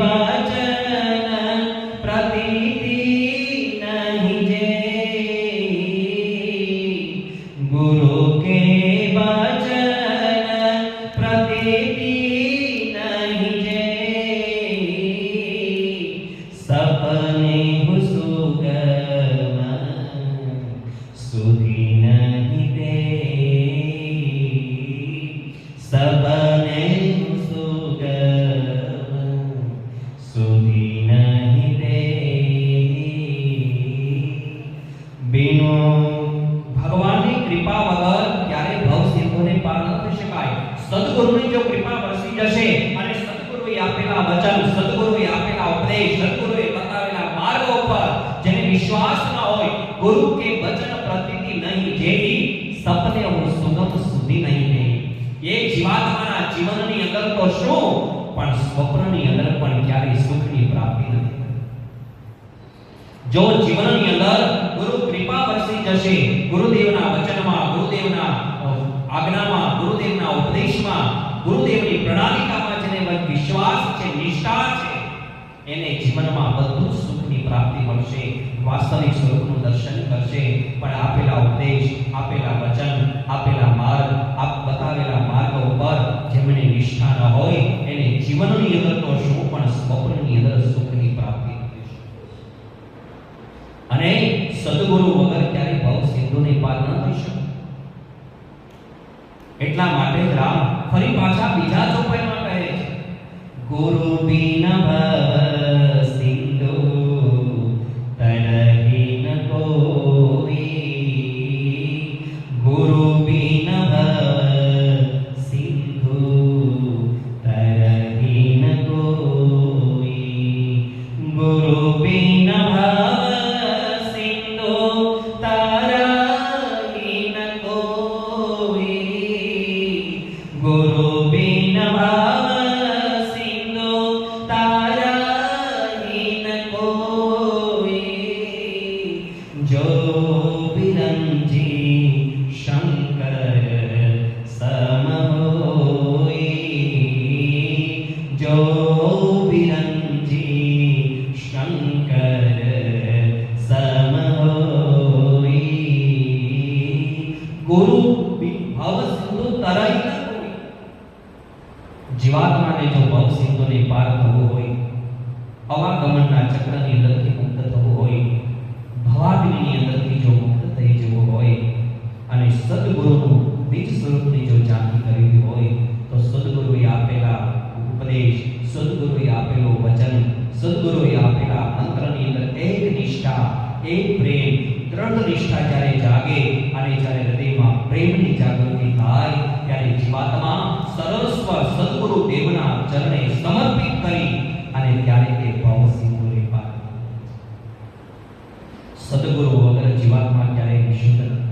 वचन प्रतीति नहीं जे, गुरु के वचन प्रतीति नहीं जे, सपने सुगम सुधी नहीं दे, सपने સુધી નહીં દે. બેનો ભગવાનની કૃપા વગર ક્યારે ભવસિંધુને પાર ન થઈ શકાય. સદગુરુની જો કૃપા વરસી જશે અને સદગુરુએ આપેલા વચન, સદગુરુએ આપેલા ઉપદેશ, સદગુરુએ બતાવેલા માર્ગ ઉપર જેને વિશ્વાસ ન હોય, ગુરુ કે વચન પ્રતીતિ નહીં જેવી, સપને હું સુગમ સુધી નહીં દે. એ જીવાત્માના જીવનની અંદર તો શું, પણ સ્વપ્નની અંદર પણ ક્યારેય સુખની પ્રાપ્તિ નથી. જો જીવનની અંદર ગુરુ કૃપા વરસી જશે, ગુરુદેવના વચનમાં, ગુરુદેવના આજ્ઞામાં, ગુરુદેવના ઉપદેશમાં, ગુરુદેવની પ્રણાલિકામાં જેને વિશ્વાસ છે, નિષ્ઠા છે, એને જીવનમાં બધું સુખની પ્રાપ્તિ મળશે, વાસ્તવિક સ્વરૂપનું દર્શન કરશે. પણ આપેલા ઉપદેશ, આપેલા વચન, આપેલા માર્ગ, બતાવેલા માર્ગ ઉપર જેમને નિષ્ઠા ન હોય, એને જીવનની અંદર તો શું, પણ સ્વપ્નની અંદર સુખની પ્રાપ્તિ થશે. અને સદગુરુ વગર ક્યારે ભવ સિંધુને પાર ન થઈ શકે. એટલા માટે રામ ફરી પાછા બીજા ચોપાઈમાં કહે છે, ગુરુ બિન ભવ સિંધુ તરહી ન કોઈ, ગુરુ બિન ભવ સિંધુ તરહી ન કોઈ, ગુરુ બિન ભવ સિંધુ તરહી ન કોઈ, ગુરુ બિન ભવ સિંધુ તરહી ન કોઈ, જો વિરંજી શંકર સમ હોય, જો વિરંજી શંકર સમ હોય, ગુરુ ભવ સિંધુ તરહી ન કોઈ. જીવાત્માને જો ભવ સિંધુને પાર થવું હોય, અવાગમનના ચક્રની અંદરથી મુક્ત થવું હોય, ભવાગ્નિની અંદરથી જો મુક્ત થઈ જવું હોય, અને સદગુરુનું બીજ સ્વરૂપની જો ઝાંખી કરવી હોય, તો સદગુરુએ આપેલા ઉપદેશ, સદગુરુએ આપેલું વચન, સદગુરુએ આપેલા મંત્રની અંદર એક નિષ્ઠા, એક પ્રેમ, દ્રઢ નિષ્ઠા જ્યારે જાગે અને જ્યારે હૃદયમાં પ્રેમની જાગૃતિ થાય, ત્યારે જીવાત્મા સર્વસ્વ સદગુરુ દેવના ચરણે સમર્પિત કરી અને ત્યારે તે ભવ સિંધુને પાર. સદગુરુ વગર જીવાત્મા ક્યારેય વિશુદ્ધ નથી.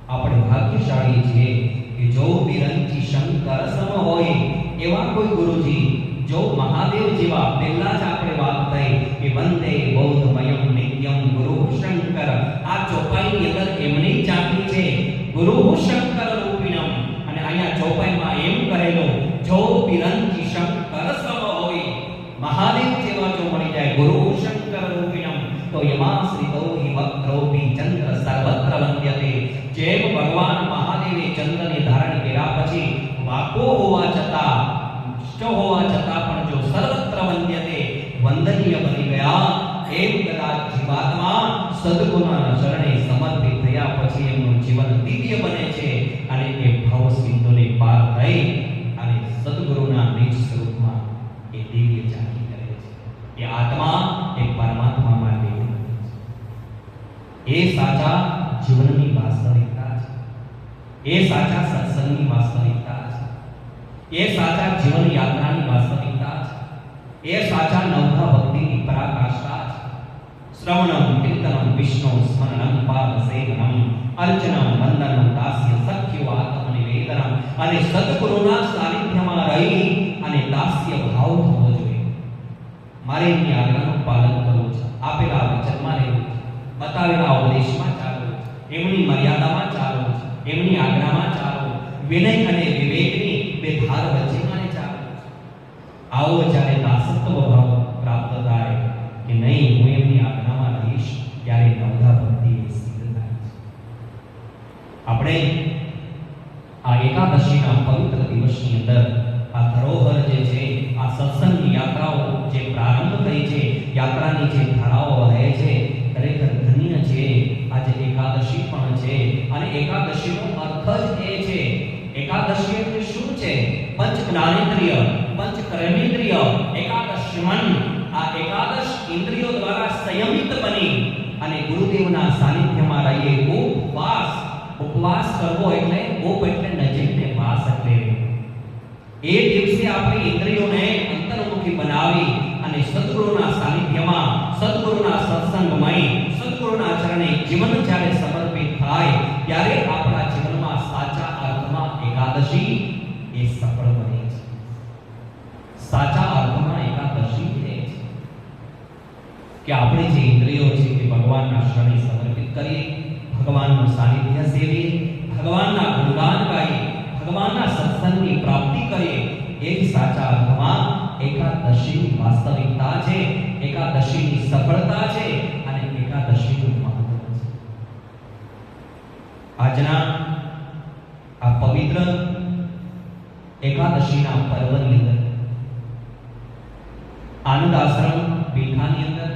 આપણે ભાગ્યશાળી છીએ કે જો વિરંચી શંકર સમ હોય એવા કોઈ ગુરુજી, જો મહાદેવ જેવા, પહેલા જ આપણે વાત થઈ કે વંદે બૌદ્ધમયમ નિત્યમ ગુરુ શંકર, આ ચોપાઈની અંદર એમણે સદગુરુના ચરણે સમર્પિત થયા પછી એમનું જીવન દિવ્ય બને છે અને એ ભવ સિંધુને પાર થઈ અને સદગુરુના નિજ સ્વરૂપમાં એ દિવ્ય જાગી કરે છે. એ આત્મા એ પરમાત્મામાં લીન બને છે. એ સાચા જીવનની વાસ્તવિકતા છે. એ સાચા સત્સંગની વાસ્તવિકતા છે. એ સાચા જીવન યાત્રાની વાસ્તવિકતા છે. એ સાચા નવધા ભક્તિની પરાકાષ્ઠા છે. શ્રવણમ કીર્તનમ વિષ્ણુ સ્મરણમ પાદ સેવનમ અર્ચનમ વંદનમ દાસ્ય સખ્યો આત્મ નિવેદનમ અને સદગુરુના સાનિધ્યમાં રહી અને દાસ્ય ભાવ થવો જોઈએ. મારે એમની આજ્ઞાનું પાલન કરવું છે. આપેલા વચનમાં રહેવું છે. બતાવેલા ઉપદેશમાં ચાલવું છે. એમની મર્યાદામાં ચાલવું છે. એમની આજ્ઞામાં ચાલવું. વિનય અને વિવેકની બે ધાર વચ્ચેમાં ચાલવું છે. આવો જ્યારે દાસત્વ ભાવ પ્રાપ્ત થાય કે નહીં હું એમની આજ્ઞામાં રહીશ ત્યારે નવધા ભક્તિ સિદ્ધ થાય છે. આપણે આ એકાદશીના પવિત્ર દિવસની અંદર આ ધરોહર જે છે આ સત્સંગની યાત્રાઓ જે પ્રારંભ થઈ છે યાત્રાની જે ધારાઓ વહે છે ખરેખર ધન્ય છે. આજે એકાદશી પણ છે અને એકાદશીનો અર્થ જ એ છે. એકાદશી એટલે શું છે? પંચ જ્ઞાનેન્દ્રિય પંચ કર્મેન્દ્રિય એકાદશમન. આ એકાદશ ઇન્દ્રિયો દ્વારા સંયમિત બની અને ગુરુદેવના સાનિધ્યમાં રહીએ. ઉપવાસ ઉપવાસ કરવો એટલે ઉપ એટલે નજીકને વાસ એટલે એ દિવસે આપણી ઇન્દ્રિયોને અંતર્મુખી બનાવી અને સદગુરુના સાનિધ્યમાં સદગુરુના સત્સંગમય સદગુરુના ચરણે જીવન જ્યારે સમર્પિત થાય ત્યારે આપણા જીવનમાં સાચા અર્થમાં એકાદશી એ સફળ બને છે. સાચા અર્થમાં એકાદશી એ છે કે આપણે જે ઇન્દ્રિયો છે તે ભગવાનના શરણે સમર્પિત કરીએ, ભગવાનનું સાનિધ્ય સેવીએ, ભગવાનના ગુણગાન ગાઈએ, ભગવાનના સત્સંગની પ્રાપ્તિ કરીએ. એ જ સાચા અર્થમાં એકાદશીની વાસ્તવિકતા છે, એકાદશીની સફળતા છે અને એકાદશીનું મહત્વ છે. આજના આ પવિત્ર એકાદશીના પર્વની અંદર આનંદ આશ્રમ પીઠાની અંદર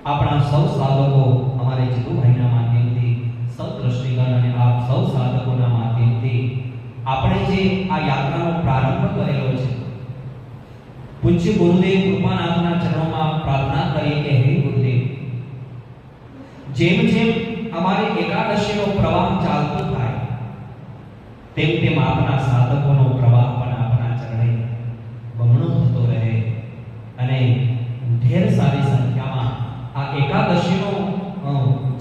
આપણા સૌ સાધકો અમારે જીતુભાઈના માધ્યમથી સૌ દ્રષ્ટિગણ અને આપ સૌ સાધકોના માધ્યમથી આપણે જે આ યાત્રાનો પ્રારંભ કરેલો છે પૂજ્ય ગુરુદેવ કૃપાનાથના ચરણોમાં પ્રાર્થના કરીએ કે હે ગુરુદેવ, જેમ જેમ અમારી એકાદશીનો પ્રવાહ ચાલતો થાય તેમ તેમ આપના સાધકોનો પ્રવાહ પણ આપના ચરણે બમણો થતો રહે અને ઢેર સારી સંખ્યામાં આ એકાદશીનો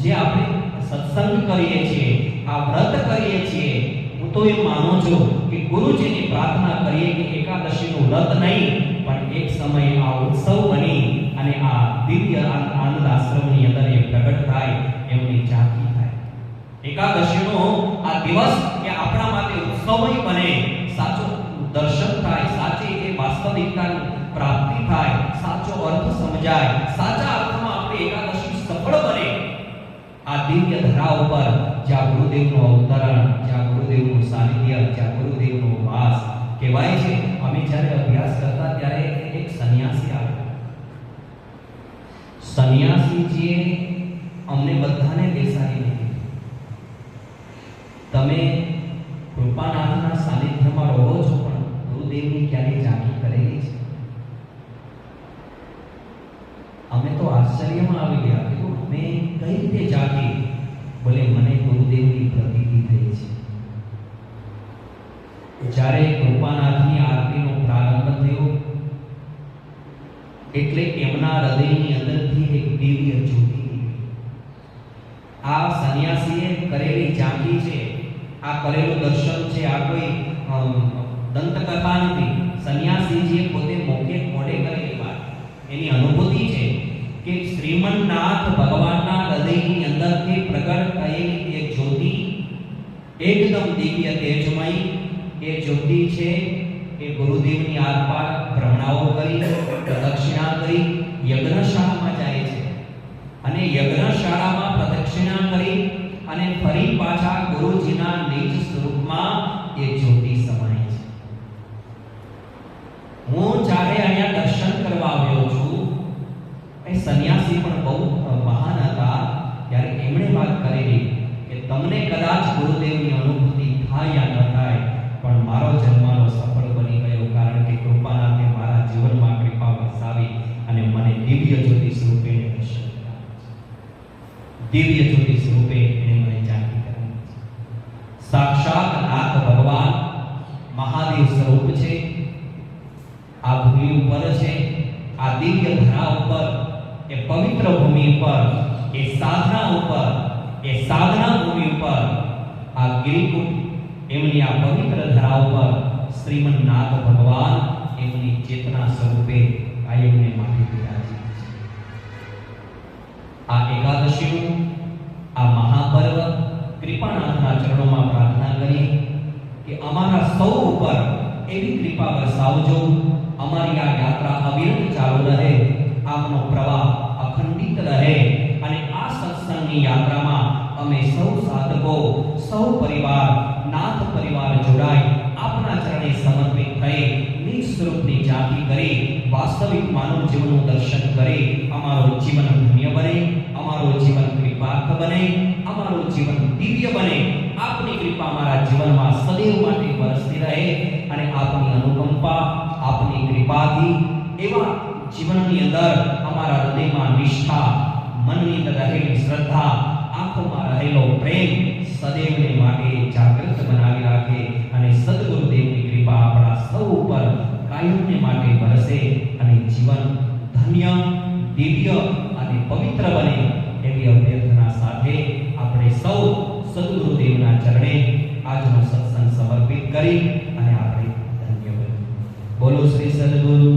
જે આપણે સત્સંગ કરીએ છીએ, આ વ્રત કરીએ છીએ, હું તો એમ માનું છું કે ગુરુજીની પ્રાર્થના કરીએ કે એકાદશીનું વ્રત નહીં પણ એક સમયે આ ઉત્સવ બની અને આ દિવ્ય આનંદ આશ્રમની અંદર એ પ્રગટ થાય, એમની ઝાંખી થાય. એકાદશીનો આ દિવસ એ આપણા માટે ઉત્સવય બને, સાચો દર્શન થાય, સાચી એ વાસ્તવિકતાની પ્રાપ્તિ થાય, સાચો અર્થ સમજાય, સાચા અર્થમાં આપણી એકાદશી સફળ બને. આ દિવ્ય ધરા ઉપર જ્યાં ગુરુદેવનું અવતરણ, જ્યાં ગુરુદેવનું સાનિધ્ય, જ્યાં ગુરુદેવનો વાસ કહેવાય છે. અમે જ્યારે અભ્યાસ કરતા ત્યારે એક સંન્યાસી આવ્યો. સંન્યાસીજીએ અમને બધાને બેસાડી દીધી. તમે કૃપાનાથના સાનિધ્યમાં રહો છો પણ ગુરુદેવની ક્યારે ઝાંખી કરેલી છે? અમે તો આશ્ચર્યમાં આવી ગયા કે અમે કઈ રીતે ઝાંખી? બોલે મને ગુરુદેવની પ્રતીતિ થઈ છે. જ્યારે કૃપાનાથની આરતીનો પ્રારંભ થયો એટલે એમના હૃદયની અંદરથી એક દિવ્ય જ્યોતિ નીકળી. આ સંન્યાસીએ કરેલી ઝાંખી છે, આ કરેલું દર્શન છે, આ કોઈ દંતકથા નથી. સંન્યાસીજીએ પોતે મોઢે કરેલી વાત, એની અનુભૂતિ છે કે શ્રીમન્નાથ ભગવાનના હૃદયની અંદરથી પ્રગટ થયેલી એક જ્યોતિ એકદમ દિવ્ય તેજમય એ જ્યોતિ છે એ ગુરુદેવની આરપાર ભ્રમણાઓ કરી, પ્રદક્ષિણા કરી યજ્ઞશાળામાં જાય છે અને યજ્ઞશાળામાં પ્રદક્ષિણા કરી અને ફરી પાછા ગુરુજીના નિજ સ્વરૂપમાં એ જ્યોતિ સમાય છે. હું જ્યારે અહીંયા દર્શન કરવા આવ્યો છું, એ સંન્યાસી પણ બહુ મહાન દિવ્ય જ્યોતિ સ્વરૂપે એને મને જાગૃત કરાવી છે. સાક્ષાત નાથ ભગવાન મહાદેવ સ્વરૂપ છે. આ ભૂમિ ઉપર છે, આ દિવ્ય ધરા ઉપર, એ પવિત્ર ભૂમિ ઉપર, એ સાધના ઉપર, એ સાધના ભૂમિ ઉપર, આ ગિરિકુટ એમની આ પવિત્ર ધરા ઉપર શ્રીમન્નાથ ભગવાન એમની ચેતના સ્વરૂપે કાયમને માટે બિરાજે છે. આ એકાદશીનું આ મહાપર્વ કૃપાનાથના ચરણોમાં પ્રાર્થના કરી કે અમારા સૌ ઉપર એવી કૃપા વરસાવજો, અમારી આ યાત્રા અવિરત ચાલુ રહે, આપનો પ્રવાહ અખંડિત રહે અને આ સત્સંગની યાત્રામાં અમે સૌ સાધકો, સૌ પરિવાર, નાથ પરિવાર જોડાઈ આપના ચરણે સમર્પિત થઈ નિજ સ્વરૂપની જાતિ કરી વાસ્તવિક માનવ જીવનનું દર્શન કરી અમારું જીવન ધન્ય બને, અમારું જીવન કૃપાર્થ બને, અમારું જીવન દિવ્ય બને. આપની કૃપા અમારા જીવનમાં સદૈવ માટે વરસતી રહે અને આપની અનુકંપા, આપની કૃપાથી એવા જીવનની અંદર અમારા હૃદયમાં નિષ્ઠા, મનની અંદર રહેલી શ્રદ્ધા, આંખોમાં રહેલો પ્રેમ સદૈવને માટે જાગૃત બનાવી રાખે અને સદગુરુદેવની કૃપા આપણા સૌ ઉપર કાયમને માટે વરસે અને જીવન ધન્ય, દિવ્ય અને પવિત્ર બને એવી અભ્યર્થના સાથે આપણે સૌ સદગુરુદેવના ચરણે આજનો સત્સંગ સમર્પિત કરી અને આપણે ધન્ય બની. બોલો શ્રી સદગુરુ